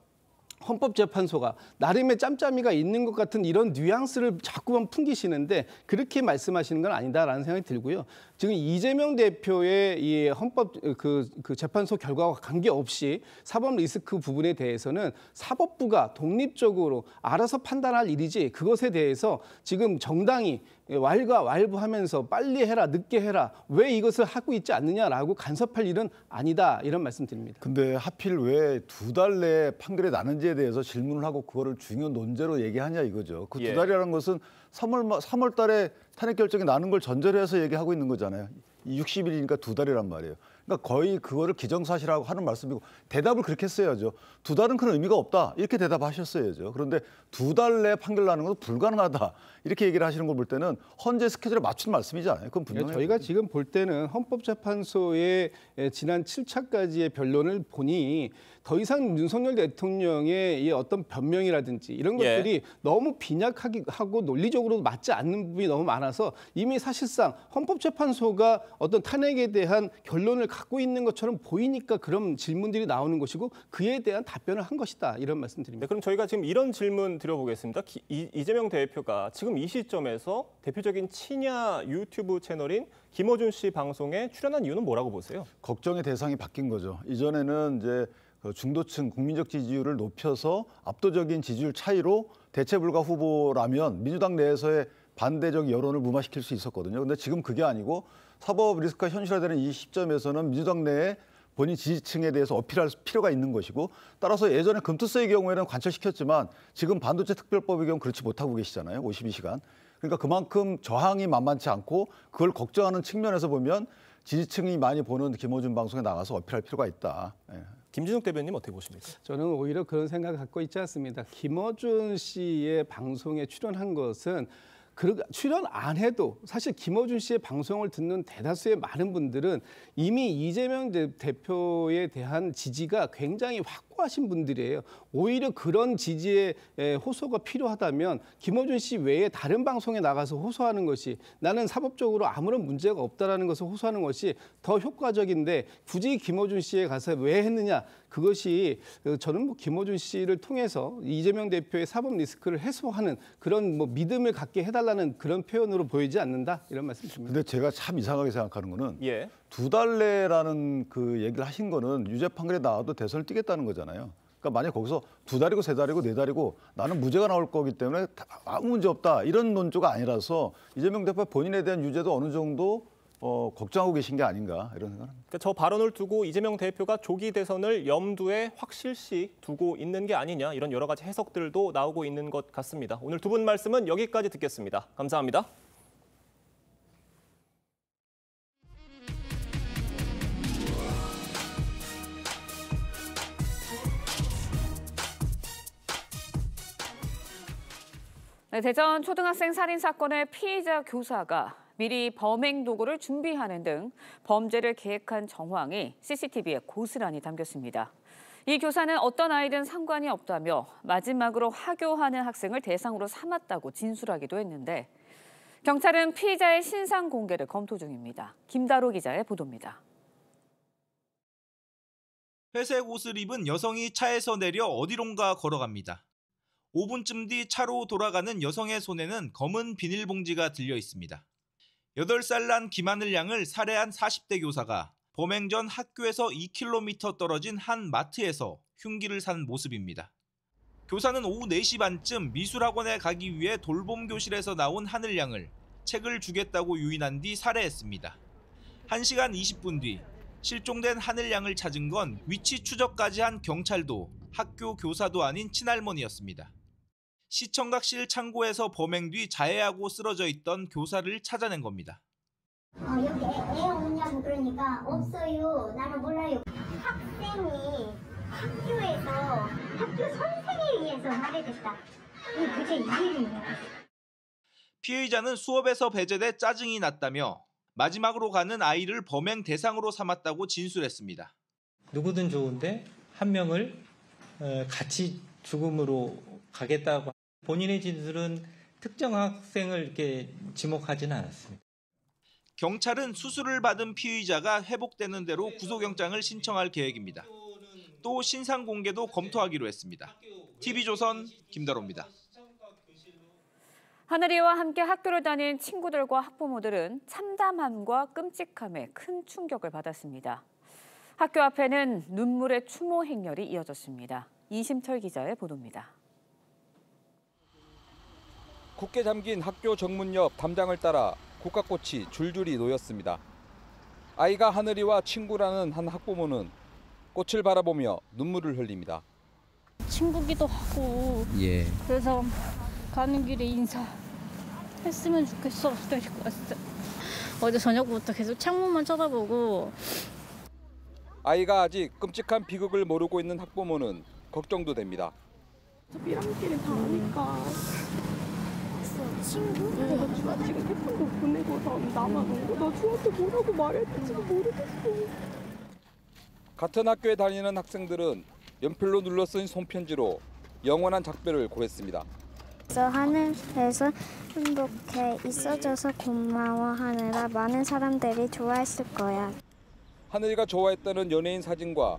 헌법재판소가 나름의 짬짬이가 있는 것 같은 이런 뉘앙스를 자꾸만 풍기시는데 그렇게 말씀하시는 건 아니다라는 생각이 들고요. 지금 이재명 대표의 이 헌법 그 재판소 결과와 관계없이 사법 리스크 부분에 대해서는 사법부가 독립적으로 알아서 판단할 일이지 그것에 대해서 지금 정당이 왈가왈부하면서 빨리 해라 늦게 해라 왜 이것을 하고 있지 않느냐라고 간섭할 일은 아니다 이런 말씀드립니다. 근데 하필 왜 2달 내에 판결이 나는지에 대해서 질문을 하고 그거를 중요 논제로 얘기하냐 이거죠. 그 2달이라는 것은 3월 달에 탄핵 결정이 나는 걸 전제로 해서 얘기하고 있는 거잖아요. 60일이니까 2달이란 말이에요. 그러니까 거의 그거를 기정사실하고 하는 말씀이고 대답을 그렇게 했어야죠. 2달은 그런 의미가 없다. 이렇게 대답하셨어야죠. 그런데 2달 내에 판결 나는 것은 불가능하다. 이렇게 얘기를 하시는 걸 볼 때는 헌재 스케줄에 맞춘 말씀이잖아요. 그건 분명해요. 저희가 지금 볼 때는 헌법재판소의 지난 7차까지의 변론을 보니 더 이상 윤석열 대통령의 이 어떤 변명이라든지 이런 것들이 너무 빈약하고 논리적으로 맞지 않는 부분이 너무 많아서 이미 사실상 헌법재판소가 어떤 탄핵에 대한 결론을 갖고 있는 것처럼 보이니까 그런 질문들이 나오는 것이고 그에 대한 답변을 한 것이다 이런 말씀드립니다. 네, 그럼 저희가 지금 이런 질문 드려보겠습니다. 이재명 대표가 지금 이 시점에서 대표적인 친야 유튜브 채널인 김어준 씨 방송에 출연한 이유는 뭐라고 보세요? 걱정의 대상이 바뀐 거죠. 이전에는 이제 중도층 국민적 지지율을 높여서 압도적인 지지율 차이로 대체 불가 후보라면 민주당 내에서의 반대적 여론을 무마시킬 수 있었거든요. 근데 지금 그게 아니고 사법 리스크가 현실화되는 이 시점에서는 민주당 내에 본인 지지층에 대해서 어필할 필요가 있는 것이고 따라서 예전에 금투세의 경우에는 관철시켰지만 지금 반도체 특별법의 경우 그렇지 못하고 계시잖아요. 52시간. 그러니까 그만큼 저항이 만만치 않고 그걸 걱정하는 측면에서 보면 지지층이 많이 보는 김어준 방송에 나가서 어필할 필요가 있다. 김진욱 대변인 어떻게 보십니까? 저는 오히려 그런 생각을 갖고 있지 않습니다. 김어준 씨의 방송에 출연한 것은 출연 안 해도 사실 김어준 씨의 방송을 듣는 대다수의 많은 분들은 이미 이재명 대표에 대한 지지가 굉장히 확고 확고하신 분들이에요. 오히려 그런 지지의 호소가 필요하다면 김어준 씨 외에 다른 방송에 나가서 호소하는 것이 나는 사법적으로 아무런 문제가 없다라는 것을 호소하는 것이 더 효과적인데 굳이 김어준 씨에 가서 왜 했느냐. 그것이 저는 뭐 김어준 씨를 통해서 이재명 대표의 사법 리스크를 해소하는 그런 뭐 믿음을 갖게 해달라는 그런 표현으로 보이지 않는다 이런 말씀드립니다. 근데 제가 참 이상하게 생각하는 거는 2달래라는 그 얘기를 하신 거는 유죄 판결이 나와도 대선을 뛰겠다는 거잖아요. 그러니까 만약 거기서 2달이고 3달이고 4달이고 나는 무죄가 나올 거기 때문에 아무 문제 없다 이런 논조가 아니라서 이재명 대표 본인에 대한 유죄도 어느 정도 걱정하고 계신 게 아닌가 이런 생각합니다. 그러니까 저 발언을 두고 이재명 대표가 조기 대선을 염두에 확실시 두고 있는 게 아니냐 이런 여러 가지 해석들도 나오고 있는 것 같습니다. 오늘 두 분 말씀은 여기까지 듣겠습니다. 감사합니다. 네, 대전 초등학생 살인 사건의 피의자 교사가 미리 범행 도구를 준비하는 등 범죄를 계획한 정황이 CCTV에 고스란히 담겼습니다. 이 교사는 어떤 아이든 상관이 없다며 마지막으로 하교하는 학생을 대상으로 삼았다고 진술하기도 했는데 경찰은 피의자의 신상 공개를 검토 중입니다. 김다로 기자의 보도입니다. 회색 옷을 입은 여성이 차에서 내려 어디론가 걸어갑니다. 5분쯤 뒤 차로 돌아가는 여성의 손에는 검은 비닐봉지가 들려 있습니다. 8살 난 김하늘 양을 살해한 40대 교사가 범행 전 학교에서 2km 떨어진 한 마트에서 흉기를 산 모습입니다. 교사는 오후 4시 반쯤 미술학원에 가기 위해 돌봄 교실에서 나온 하늘 양을 책을 주겠다고 유인한 뒤 살해했습니다. 1시간 20분 뒤 실종된 하늘 양을 찾은 건 위치 추적까지 한 경찰도 학교 교사도 아닌 친할머니였습니다. 시청각실 창고에서 범행 뒤 자해하고 쓰러져 있던 교사를 찾아낸 겁니다. 여기 애 없냐고 그러니까 없어요. 나는 몰라요. 학생이 학교에서 학교 선생에 의해서 살해됐다. 이게 도대체 이해는 피의자는 수업에서 배제돼 짜증이 났다며 마지막으로 가는 아이를 범행 대상으로 삼았다고 진술했습니다. 누구든 좋은데 한 명을 같이 죽음으로 가겠다고 본인의 진술은 특정 학생을 이렇게 지목하지는 않았습니다. 경찰은 수술을 받은 피의자가 회복되는 대로 구속영장을 신청할 계획입니다. 또 신상 공개도 검토하기로 했습니다. TV조선 김다로입니다. 하늘이와 함께 학교를 다닌 친구들과 학부모들은 참담함과 끔찍함에 큰 충격을 받았습니다. 학교 앞에는 눈물의 추모 행렬이 이어졌습니다. 이심철 기자의 보도입니다. 굳게 잠긴 학교 정문 옆 담장을 따라 국화꽃이 줄줄이 놓였습니다. 아이가 하늘이와 친구라는 한 학부모는 꽃을 바라보며 눈물을 흘립니다. 친구기도 하고 그래서 가는 길에 인사했으면 좋겠어. 데리고 왔어요. 어제 저녁부터 계속 창문만 쳐다보고. 아이가 아직 끔찍한 비극을 모르고 있는 학부모는 걱정도 됩니다. 미랑길에 다 아니까. 친구? 나 지금 태풍도 보내고 남아놓은 거. 나 중학교 뭐라고 말해야 될지도 모르겠어. 같은 학교에 다니는 학생들은 연필로 눌러쓴 손편지로 영원한 작별을 고했습니다. 하늘에서 행복해 있어줘서 고마워하느라 많은 사람들이 좋아했을 거야. 하늘이가 좋아했다는 연예인 사진과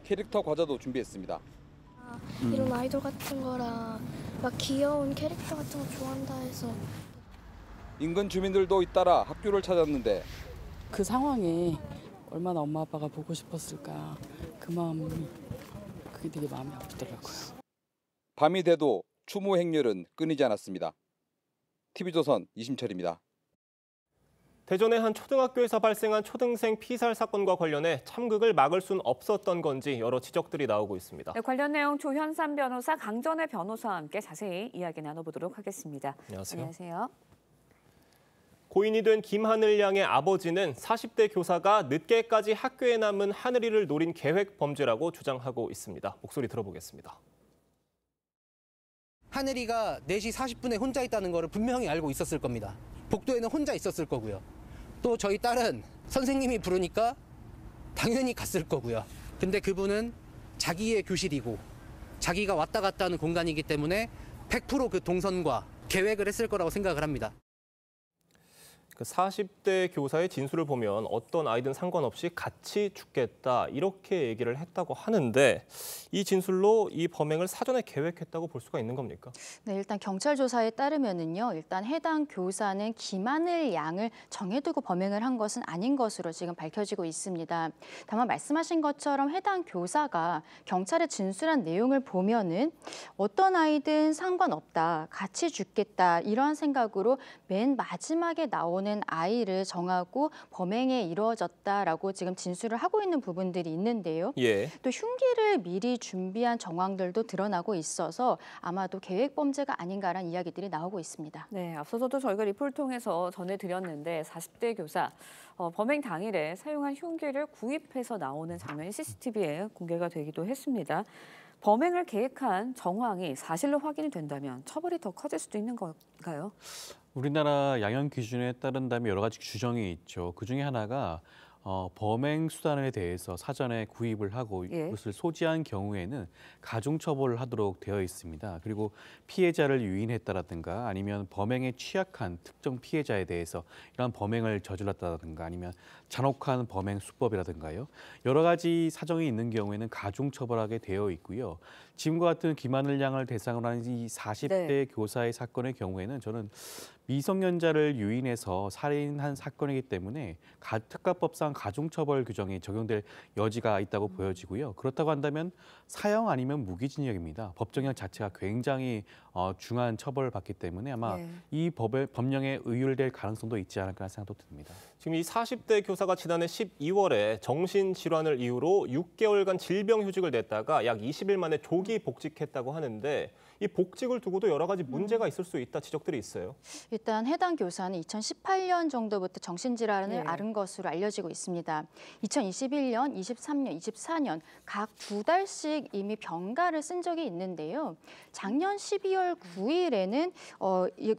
캐릭터 과자도 준비했습니다. 이런 아이돌 같은 거랑 막 귀여운 캐릭터 같은 거 좋아한다 해서. 인근 주민들도 잇따라 학교를 찾았는데 그 상황에 얼마나 엄마 아빠가 보고 싶었을까 그 마음이 그게 되게 마음이 아프더라고요. 밤이 돼도 추모 행렬은 끊이지 않았습니다. TV조선 이심철입니다. 대전의 한 초등학교에서 발생한 초등생 피살 사건과 관련해 참극을 막을 수는 없었던 건지 여러 지적들이 나오고 있습니다. 네, 관련 내용 조현삼 변호사, 강전의 변호사와 함께 자세히 이야기 나눠보도록 하겠습니다. 안녕하세요. 안녕하세요. 고인이 된 김하늘 양의 아버지는 40대 교사가 늦게까지 학교에 남은 하늘이를 노린 계획 범죄라고 주장하고 있습니다. 목소리 들어보겠습니다. 하늘이가 4시 40분에 혼자 있다는 거를 분명히 알고 있었을 겁니다. 복도에는 혼자 있었을 거고요. 또 저희 딸은 선생님이 부르니까 당연히 갔을 거고요. 근데 그분은 자기의 교실이고 자기가 왔다 갔다 하는 공간이기 때문에 100% 그 동선과 계획을 했을 거라고 생각을 합니다. 그 40대 교사의 진술을 보면 어떤 아이든 상관없이 같이 죽겠다 이렇게 얘기를 했다고 하는데 이 진술로 이 범행을 사전에 계획했다고 볼 수가 있는 겁니까? 네, 일단 경찰 조사에 따르면은요. 일단 해당 교사는 김하늘 양을 정해두고 범행을 한 것은 아닌 것으로 지금 밝혀지고 있습니다. 다만 말씀하신 것처럼 해당 교사가 경찰에 진술한 내용을 보면은 어떤 아이든 상관없다, 같이 죽겠다 이러한 생각으로 맨 마지막에 나오는 아이를 정하고 범행에 이루어졌다라고 지금 진술을 하고 있는 부분들이 있는데요. 예. 또 흉기를 미리 준비한 정황들도 드러나고 있어서 아마도 계획 범죄가 아닌가라는 이야기들이 나오고 있습니다. 네, 앞서서도 저희가 리포를 통해서 전해드렸는데 40대 교사 범행 당일에 사용한 흉기를 구입해서 나오는 장면이 CCTV에 공개가 되기도 했습니다. 범행을 계획한 정황이 사실로 확인이 된다면 처벌이 더 커질 수도 있는 건가요? 우리나라 양형 기준에 따른다면 여러 가지 규정이 있죠. 그중에 하나가 범행 수단에 대해서 사전에 구입을 하고 이것을 소지한 경우에는 가중처벌을 하도록 되어 있습니다. 그리고 피해자를 유인했다라든가 아니면 범행에 취약한 특정 피해자에 대해서 이런 범행을 저질렀다든가 아니면 잔혹한 범행 수법이라든가요. 여러 가지 사정이 있는 경우에는 가중처벌하게 되어 있고요. 지금과 같은 김하늘 양을 대상으로 하는 이 40대 교사의 사건의 경우에는 저는 미성년자를 유인해서 살인한 사건이기 때문에 특가법상 가중처벌 규정이 적용될 여지가 있다고 보여지고요. 그렇다고 한다면 사형 아니면 무기징역입니다. 법정형 자체가 굉장히 중한 처벌을 받기 때문에 아마 이 법령에 의율될 가능성도 있지 않을까 생각도 듭니다. 지금 이 40대 교사가 지난해 12월에 정신질환을 이유로 6개월간 질병휴직을 냈다가 약 20일 만에 조기 복직했다고 하는데 이 복직을 두고도 여러 가지 문제가 있을 수 있다 지적들이 있어요. 일단 해당 교사는 2018년 정도부터 정신질환을 앓은 것으로 알려지고 있습니다. 2021년, 23년, 24년 각 2달씩 이미 병가를 쓴 적이 있는데요. 작년 12월 9일에는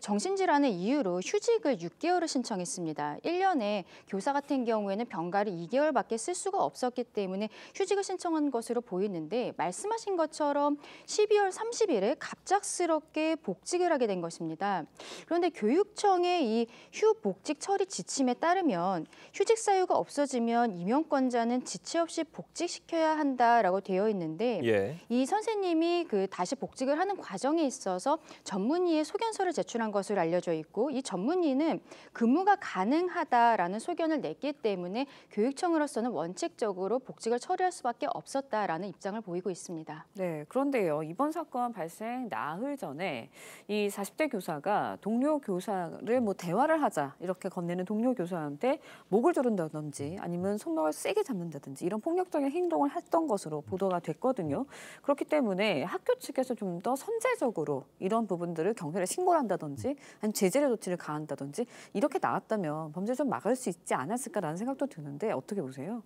정신질환을 이유로 휴직을 6개월을 신청했습니다. 1년에 교사 같은 경우에는 병가를 2개월밖에 쓸 수가 없었기 때문에 휴직을 신청한 것으로 보이는데 말씀하신 것처럼 12월 30일에 갑작스럽게 복직을 하게 된 것입니다. 그런데 교육청의 이 휴복직 처리 지침에 따르면 휴직 사유가 없어지면 임용권자는 지체 없이 복직시켜야 한다라고 되어 있는데 이 선생님이 다시 복직을 하는 과정에 있어서 전문의의 소견서를 제출한 것으로 알려져 있고 이 전문의는 근무가 가능하다라는 소견을 냈기 때문에 교육청으로서는 원칙적으로 복직을 처리할 수밖에 없었다라는 입장을 보이고 있습니다. 네, 그런데요. 이번 사건 발생 나흘 전에 이 40대 교사가 동료 교사를 대화를 하자 이렇게 건네는 동료 교사한테 목을 조른다든지 아니면 손목을 세게 잡는다든지 이런 폭력적인 행동을 했던 것으로 보도가 됐거든요. 그렇기 때문에 학교 측에서 좀 더 선제적으로 이런 부분들을 경찰에 신고를 한다든지 아니면 제재를 조치를 가한다든지 이렇게 나왔다면 범죄를 좀 막을 수 있지 않았을까라는 생각도 드는데 어떻게 보세요?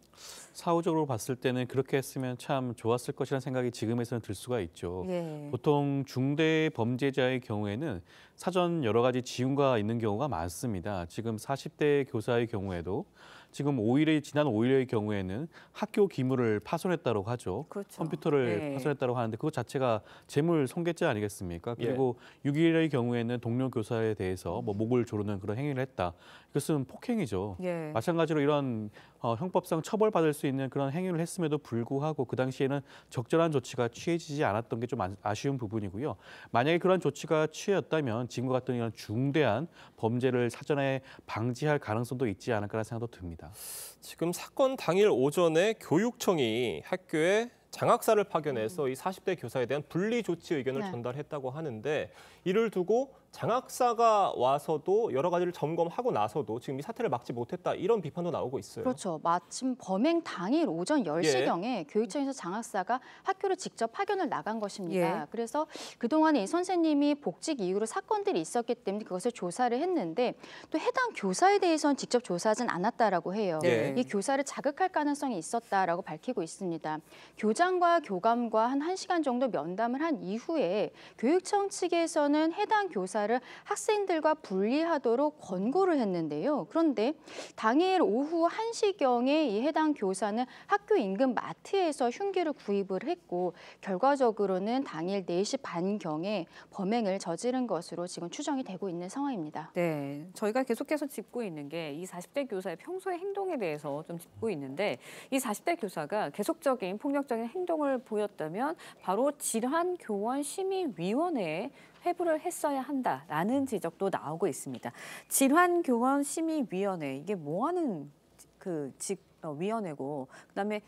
사후적으로 봤을 때는 그렇게 했으면 참 좋았을 것이라는 생각이 지금에서는 들 수가 있죠. 보통 중대 범죄자의 경우에는 사전 여러 가지 지훈가 있는 경우가 많습니다. 지금 40대 교사의 경우에도 지금 지난 5일의 경우에는 학교 기물을 파손했다고 하죠. 컴퓨터를 파손했다고 하는데 그것 자체가 재물 손괴죄 아니겠습니까? 그리고 6일의 경우에는 동료 교사에 대해서 목을 조르는 그런 행위를 했다. 이것은 폭행이죠. 마찬가지로 이런 형법상 처벌받을 수 있는 그런 행위를 했음에도 불구하고 그 당시에는 적절한 조치가 취해지지 않았던 게 좀 아쉬운 부분이고요. 만약에 그런 조치가 취해졌다면 지금과 같은 이런 중대한 범죄를 사전에 방지할 가능성도 있지 않을까라는 생각도 듭니다. 지금 사건 당일 오전에 교육청이 학교에 장학사를 파견해서 이 40대 교사에 대한 분리 조치 의견을 전달했다고 하는데 이를 두고 장학사가 와서도 여러 가지를 점검하고 나서도 지금 이 사태를 막지 못했다 이런 비판도 나오고 있어요. 그렇죠. 마침 범행 당일 오전 10시경에 교육청에서 장학사가 학교를 직접 파견을 나간 것입니다. 그래서 그동안에 이 선생님이 복직 이후로 사건들이 있었기 때문에 그것을 조사를 했는데 또 해당 교사에 대해서는 직접 조사하진 않았다라고 해요. 이 교사를 자극할 가능성이 있었다라고 밝히고 있습니다. 교장 교장과 교감과 한 1시간 정도 면담을 한 이후에 교육청 측에서는 해당 교사를 학생들과 분리하도록 권고를 했는데요. 그런데 당일 오후 1시경에 이 해당 교사는 학교 인근 마트에서 흉기를 구입을 했고 결과적으로는 당일 4시 반경에 범행을 저지른 것으로 지금 추정이 되고 있는 상황입니다. 네, 저희가 계속해서 짚고 있는 게 이 40대 교사의 평소의 행동에 대해서 좀 짚고 있는데 이 40대 교사가 계속적인 폭력적인 행동을 보였다면 바로 질환교원심의위원회에 회부를 했어야 한다라는 지적도 나오고 있습니다. 질환교원심의위원회 이게 뭐 하는 위원회고 그다음에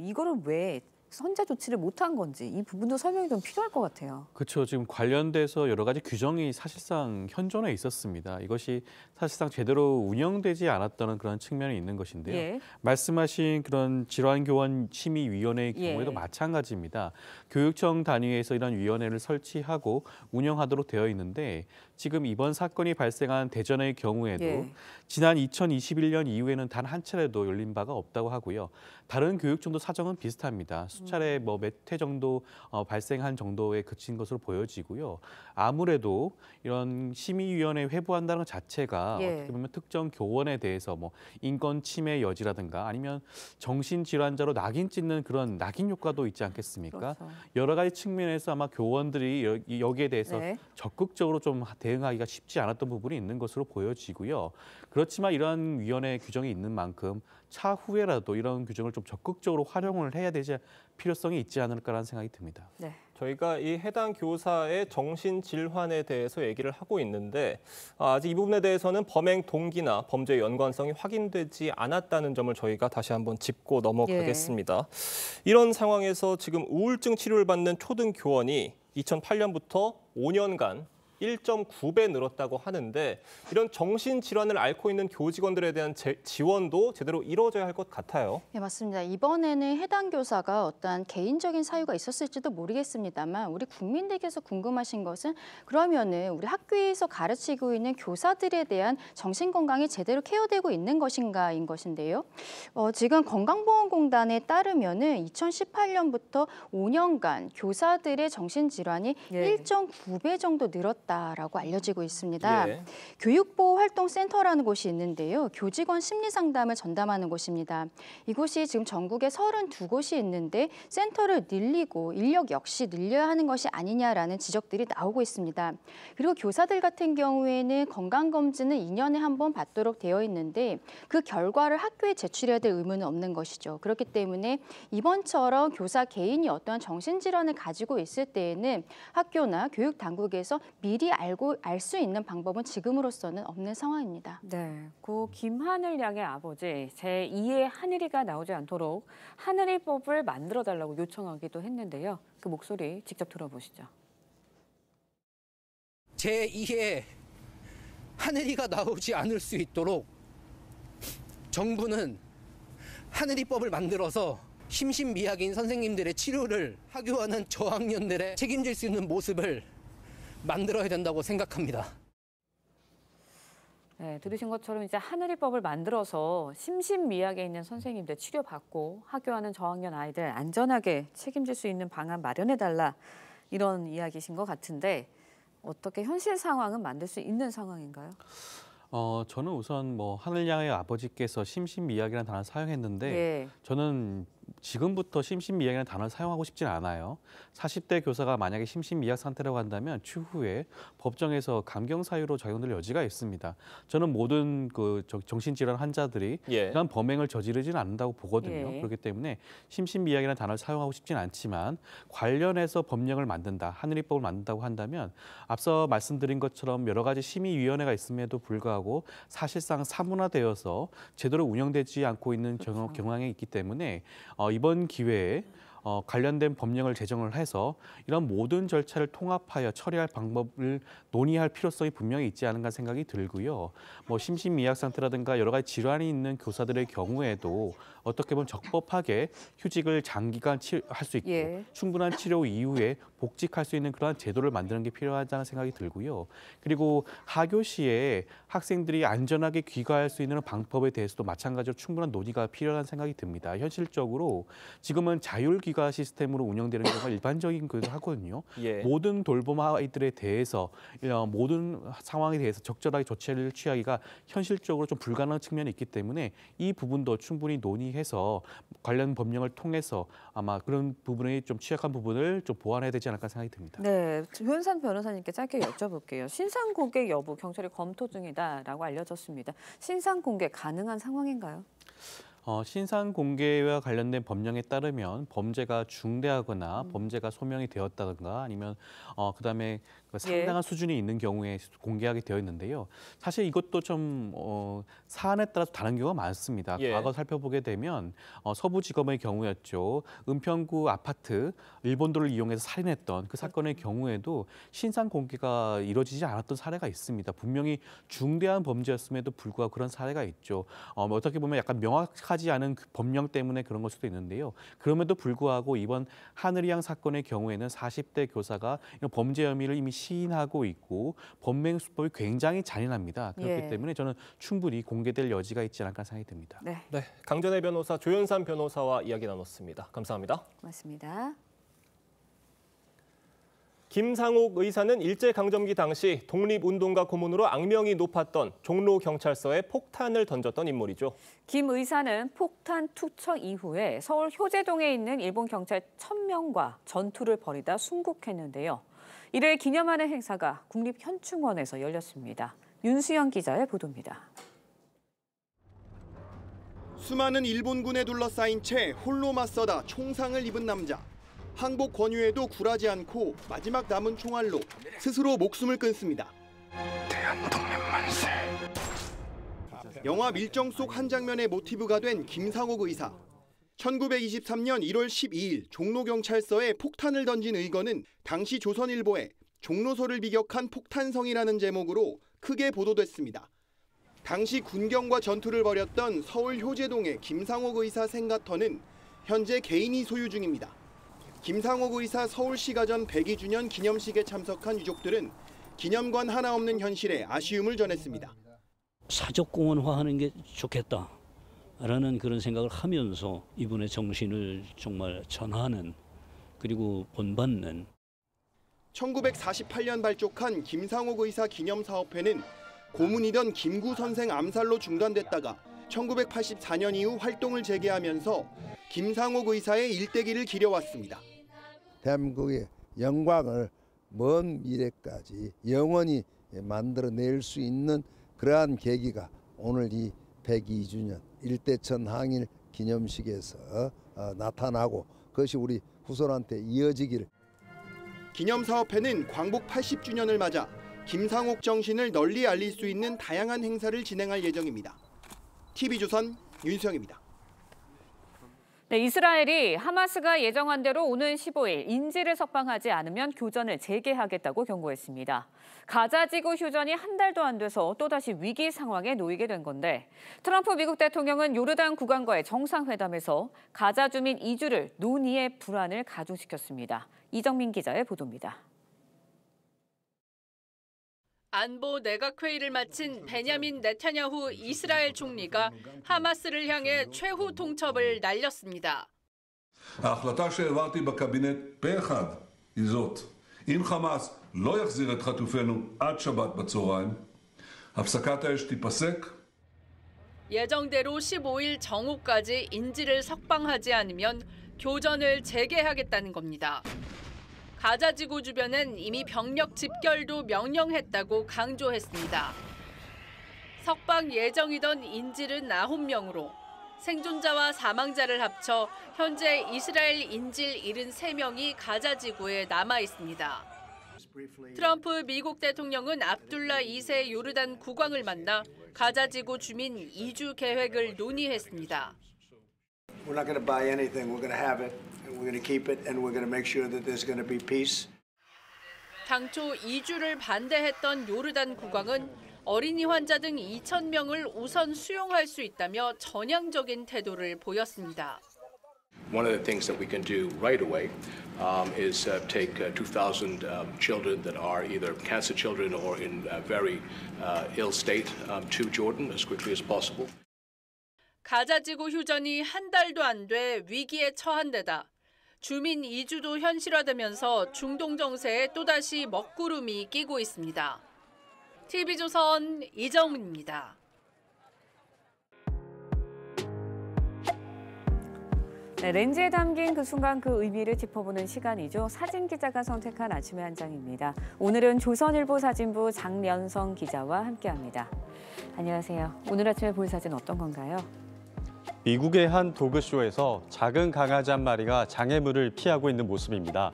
이거를 왜 선제 조치를 못한 건지 이 부분도 설명이 좀 필요할 것 같아요. 그렇죠. 지금 관련돼서 여러 가지 규정이 사실상 현존해 있었습니다. 이것이 사실상 제대로 운영되지 않았다는 그런 측면이 있는 것인데요. 예. 말씀하신 그런 질환교원심의위원회의 경우에도 마찬가지입니다. 교육청 단위에서 이런 위원회를 설치하고 운영하도록 되어 있는데 지금 이번 사건이 발생한 대전의 경우에도 지난 2021년 이후에는 단 한 차례도 열린 바가 없다고 하고요. 다른 교육청도 사정은 비슷합니다. 수차례 몇 회 정도 발생한 정도에 그친 것으로 보여지고요. 아무래도 이런 심의위원회 회부한다는 것 자체가 어떻게 보면 특정 교원에 대해서 뭐 인권 침해 여지라든가 아니면 정신질환자로 낙인 찍는 그런 낙인 효과도 있지 않겠습니까? 그렇죠. 여러 가지 측면에서 아마 교원들이 여기에 대해서 적극적으로 좀 대응하기가 쉽지 않았던 부분이 있는 것으로 보여지고요. 그렇지만 이러한 위원회 규정이 있는 만큼 차후에라도 이런 규정을 좀 적극적으로 활용을 해야 되지 필요성이 있지 않을까라는 생각이 듭니다. 네. 저희가 이 해당 교사의 정신질환에 대해서 얘기를 하고 있는데 아직 이 부분에 대해서는 범행 동기나 범죄 연관성이 확인되지 않았다는 점을 저희가 다시 한번 짚고 넘어가겠습니다. 이런 상황에서 지금 우울증 치료를 받는 초등 교원이 2008년부터 5년간 1.9배 늘었다고 하는데 이런 정신질환을 앓고 있는 교직원들에 대한 지원도 제대로 이루어져야 할 것 같아요. 네, 맞습니다. 이번에는 해당 교사가 어떠한 개인적인 사유가 있었을지도 모르겠습니다만 우리 국민들께서 궁금하신 것은 그러면은 우리 학교에서 가르치고 있는 교사들에 대한 정신건강이 제대로 케어되고 있는 것인가인 것인데요. 지금 건강보험공단에 따르면은 2018년부터 5년간 교사들의 정신질환이 1.9배 정도 늘었다. 라고 알려지고 있습니다. 교육보호활동센터라는 곳이 있는데요. 교직원 심리상담을 전담하는 곳입니다. 이곳이 지금 전국에 32곳이 있는데 센터를 늘리고 인력 역시 늘려야 하는 것이 아니냐라는 지적들이 나오고 있습니다. 그리고 교사들 같은 경우에는 건강검진을 2년에 한 번 받도록 되어 있는데 그 결과를 학교에 제출해야 될 의무는 없는 것이죠. 그렇기 때문에 이번처럼 교사 개인이 어떠한 정신질환을 가지고 있을 때에는 학교나 교육당국에서 미리 알 수 있는 방법은 지금으로서는 없는 상황입니다. 네, 고 김하늘 양의 아버지 제2의 하늘이가 나오지 않도록 하늘이법을 만들어달라고 요청하기도 했는데요. 그 목소리 직접 들어보시죠. 제2의 하늘이가 나오지 않을 수 있도록 정부는 하늘이법을 만들어서 심신미약인 선생님들의 치료를 학교하는 저학년들의 책임질 수 있는 모습을 만들어야 된다고 생각합니다. 네, 들으신 것처럼 이제 하늘이법을 만들어서 심신미약에 있는 선생님들 치료받고 학교하는 저학년 아이들 안전하게 책임질 수 있는 방안 마련해달라 이런 이야기신 것 같은데 어떻게 현실 상황은 만들 수 있는 상황인가요? 저는 우선 뭐 하늘양의 아버지께서 심신미약이라는 단어를 사용했는데 저는 지금부터 심신미약이라는 단어를 사용하고 싶지는 않아요. 40대 교사가 만약에 심신미약 상태라고 한다면 추후에 법정에서 감경 사유로 적용될 여지가 있습니다. 저는 모든 그 정신질환 환자들이 이런 범행을 저지르지는 않는다고 보거든요. 그렇기 때문에 심신미약이라는 단어를 사용하고 싶지는 않지만 관련해서 법령을 만든다, 하늘이법을 만든다고 한다면 앞서 말씀드린 것처럼 여러 가지 심의위원회가 있음에도 불구하고 사실상 사문화되어서 제대로 운영되지 않고 있는 경향이 있기 때문에 이번 기회에 관련된 법령을 제정을 해서 이런 모든 절차를 통합하여 처리할 방법을 논의할 필요성이 분명히 있지 않은가 생각이 들고요. 뭐 심신미약 상태라든가 여러 가지 질환이 있는 교사들의 경우에도 어떻게 보면 적법하게 휴직을 장기간 할 수 있고 충분한 치료 이후에 복직할 수 있는 그러한 제도를 만드는 게 필요하다는 생각이 들고요. 그리고 하교시에 학생들이 안전하게 귀가할 수 있는 방법에 대해서도 마찬가지로 충분한 논의가 필요한 생각이 듭니다. 현실적으로 지금은 자율귀가 복지가 시스템으로 운영되는 경우가 일반적인 것을 하거든요. 예. 모든 돌봄 아이들에 대해서 모든 상황에 대해서 적절하게 조치를 취하기가 현실적으로 좀 불가능한 측면이 있기 때문에 이 부분도 충분히 논의해서 관련 법령을 통해서 아마 그런 부분이 좀 취약한 부분을 좀 보완해야 되지 않을까 생각이 듭니다. 네, 조현산 변호사님께 짧게 여쭤볼게요. 신상 공개 여부 경찰이 검토 중이다라고 알려졌습니다. 신상 공개 가능한 상황인가요? 신상 공개와 관련된 법령에 따르면 범죄가 중대하거나 범죄가 소명이 되었다든가 아니면 그다음에 상당한 수준이 있는 경우에 공개하게 되어 있는데요. 사실 이것도 좀 사안에 따라서 다른 경우가 많습니다. 예. 과거 살펴보게 되면 서부지검의 경우였죠. 은평구 아파트 일본도를 이용해서 살인했던 그 사건의 경우에도 신상 공개가 이루어지지 않았던 사례가 있습니다. 분명히 중대한 범죄였음에도 불구하고 그런 사례가 있죠. 어떻게 보면 약간 명확하지 않은 그 법령 때문에 그런 걸 수도 있는데요. 그럼에도 불구하고 이번 하늘이 양 사건의 경우에는 40대 교사가 이런 범죄 혐의를 이미 시인하고 있고 범행 수법이 굉장히 잔인합니다. 그렇기 때문에 저는 충분히 공개될 여지가 있지 않을까 생각이 듭니다. 네. 강전의 변호사 조현산 변호사와 이야기 나눴습니다. 감사합니다. 고맙습니다. 김상옥 의사는 일제강점기 당시 독립운동가 고문으로 악명이 높았던 종로경찰서에 폭탄을 던졌던 인물이죠. 김 의사는 폭탄 투처 이후에 서울 효제동에 있는 일본 경찰 1000명과 전투를 벌이다 순국했는데요. 이를 기념하는 행사가 국립현충원에서 열렸습니다. 윤수영 기자의 보도입니다. 수많은 일본군에 둘러싸인 채 홀로 맞서다 총상을 입은 남자. 항복 권유에도 굴하지 않고 마지막 남은 총알로 스스로 목숨을 끊습니다. 대한독립 만세. 영화 밀정 속 한 장면의 모티브가 된 김상옥 의사. 1923년 1월 12일 종로경찰서에 폭탄을 던진 의거는 당시 조선일보에 종로소를 비격한 폭탄성이라는 제목으로 크게 보도됐습니다. 당시 군경과 전투를 벌였던 서울 효제동의 김상옥 의사 생가터는 현재 개인이 소유 중입니다. 김상옥 의사 서울시가전 102주년 기념식에 참석한 유족들은 기념관 하나 없는 현실에 아쉬움을 전했습니다. 사적공원화하는 게 좋겠다라는 그런 생각을 하면서 이분의 정신을 정말 전하는 그리고 본받는 1948년 발족한 김상옥 의사 기념사업회는 고문이던 김구 선생 암살로 중단됐다가 1984년 이후 활동을 재개하면서 김상옥 의사의 일대기를 기려왔습니다. 대한민국의 영광을 먼 미래까지 영원히 만들어낼 수 있는 그러한 계기가 오늘 이 102주년 일대천 항일 기념식에서 나타나고 그것이 우리 후손한테 이어지기를. 기념사업회는 광복 80주년을 맞아 김상옥 정신을 널리 알릴 수 있는 다양한 행사를 진행할 예정입니다. TV조선 윤수영입니다. 네, 이스라엘이 하마스가 예정한 대로 오는 15일 인질을 석방하지 않으면 교전을 재개하겠다고 경고했습니다. 가자지구 휴전이 한 달도 안 돼서 또다시 위기 상황에 놓이게 된 건데 트럼프 미국 대통령은 요르단 국왕과의 정상회담에서 가자 주민 이주를 논의의 불안을 가중시켰습니다. 이정민 기자의 보도입니다. 안보 내각회의를 마친 베냐민 네타냐후 이스라엘 총리가 하마스를 향해 최후 통첩을 날렸습니다. ההחלטה שהעברתי בקבינט פה אחד היא זאת: אם חמאס לא יחזיר את חטופינו עד שבת בצהריים, הפסקת האש תיפסק. 예정대로 15일 정오까지 인질을 석방하지 않으면 교전을 재개하겠다는 겁니다. 가자지구 주변은 이미 병력 집결도 명령했다고 강조했습니다. 석방 예정이던 인질은 9명으로 생존자와 사망자를 합쳐 현재 이스라엘 인질 73명이 가자지구에 남아 있습니다. 트럼프 미국 대통령은 압둘라 2세 요르단 국왕을 만나 가자지구 주민 이주 계획을 논의했습니다. We're not going to buy anything. We're going to have it, and we're going to keep it, and we're going to make sure that there's going to be peace. 당초 이주를 반대했던 요르단 국왕은 어린이 환자 등 2,000명을 우선 수용할 수 있다며 전향적인 태도를 보였습니다. One of the things that we can do right away is take 2,000 children that are either cancer children or in a very ill state to Jordan as quickly as possible. 가자지구 휴전이 한 달도 안 돼 위기에 처한 데다 주민 이주도 현실화되면서 중동 정세에 또다시 먹구름이 끼고 있습니다. TV조선 이정은입니다. 네, 렌즈에 담긴 그 순간 그 의미를 짚어보는 시간이죠. 사진 기자가 선택한 아침의 한 장입니다. 오늘은 조선일보 사진부 장연성 기자와 함께합니다. 안녕하세요. 오늘 아침에 볼 사진 어떤 건가요? 미국의 한 도그쇼에서 작은 강아지 한 마리가 장애물을 피하고 있는 모습입니다.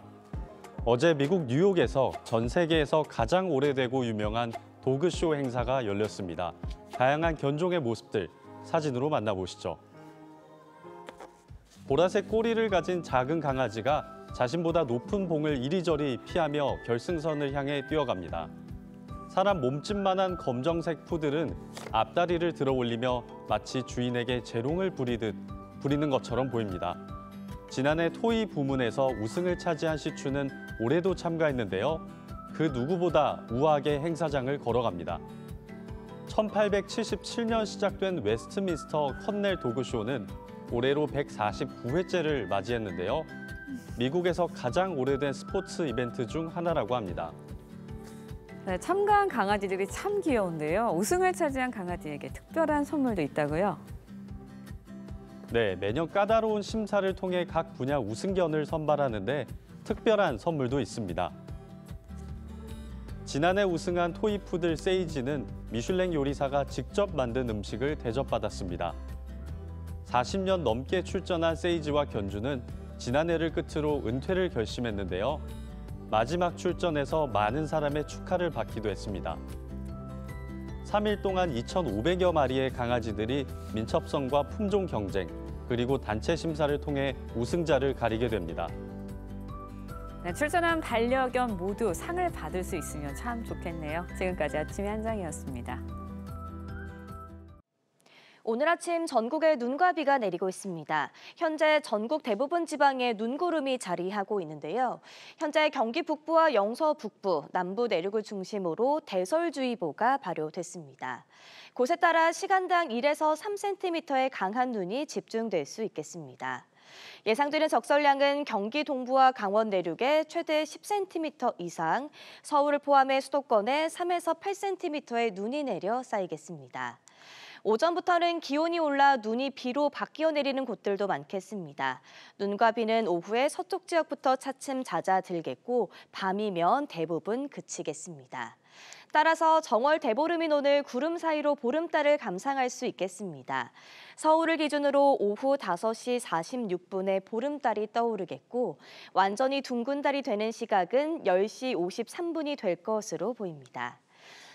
어제 미국 뉴욕에서 전 세계에서 가장 오래되고 유명한 도그쇼 행사가 열렸습니다. 다양한 견종의 모습들 사진으로 만나보시죠. 보라색 꼬리를 가진 작은 강아지가 자신보다 높은 봉을 이리저리 피하며 결승선을 향해 뛰어갑니다. 사람 몸집만한 검정색 푸들은 앞다리를 들어 올리며 마치 주인에게 재롱을 부리는 것처럼 보입니다. 지난해 토이 부문에서 우승을 차지한 시추는 올해도 참가했는데요. 그 누구보다 우아하게 행사장을 걸어갑니다. 1877년 시작된 웨스트민스터 컷넬 도그쇼는 올해로 149회째를 맞이했는데요. 미국에서 가장 오래된 스포츠 이벤트 중 하나라고 합니다. 네, 참가한 강아지들이 참 귀여운데요. 우승을 차지한 강아지에게 특별한 선물도 있다고요? 네, 매년 까다로운 심사를 통해 각 분야 우승견을 선발하는데 특별한 선물도 있습니다. 지난해 우승한 토이푸들 세이지는 미슐랭 요리사가 직접 만든 음식을 대접받았습니다. 40년 넘게 출전한 세이지와 견주는 지난해를 끝으로 은퇴를 결심했는데요. 마지막 출전에서 많은 사람의 축하를 받기도 했습니다. 3일 동안 2,500여 마리의 강아지들이 민첩성과 품종 경쟁, 그리고 단체 심사를 통해 우승자를 가리게 됩니다. 네, 출전한 반려견 모두 상을 받을 수 있으면 참 좋겠네요. 지금까지 아침의 한 장이었습니다. 오늘 아침 전국에 눈과 비가 내리고 있습니다. 현재 전국 대부분 지방에 눈구름이 자리하고 있는데요. 현재 경기 북부와 영서 북부, 남부 내륙을 중심으로 대설주의보가 발효됐습니다. 곳에 따라 시간당 1에서 3cm의 강한 눈이 집중될 수 있겠습니다. 예상되는 적설량은 경기 동부와 강원 내륙에 최대 10cm 이상, 서울을 포함해 수도권에 3에서 8cm의 눈이 내려 쌓이겠습니다. 오전부터는 기온이 올라 눈이 비로 바뀌어 내리는 곳들도 많겠습니다. 눈과 비는 오후에 서쪽 지역부터 차츰 잦아들겠고 밤이면 대부분 그치겠습니다. 따라서 정월 대보름인 오늘 구름 사이로 보름달을 감상할 수 있겠습니다. 서울을 기준으로 오후 5시 46분에 보름달이 떠오르겠고 완전히 둥근 달이 되는 시각은 10시 53분이 될 것으로 보입니다.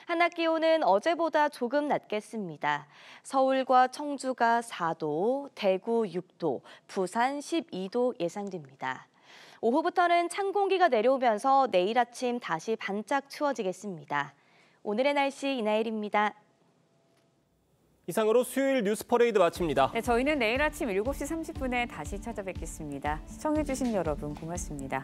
한낮 기온은 어제보다 조금 낮겠습니다. 서울과 청주가 4도, 대구 6도, 부산 12도 예상됩니다. 오후부터는 찬 공기가 내려오면서 내일 아침 다시 반짝 추워지겠습니다. 오늘의 날씨 이나일입니다. 이상으로 수요일 뉴스 퍼레이드 마칩니다. 네, 저희는 내일 아침 7시 30분에 다시 찾아뵙겠습니다. 시청해주신 여러분 고맙습니다.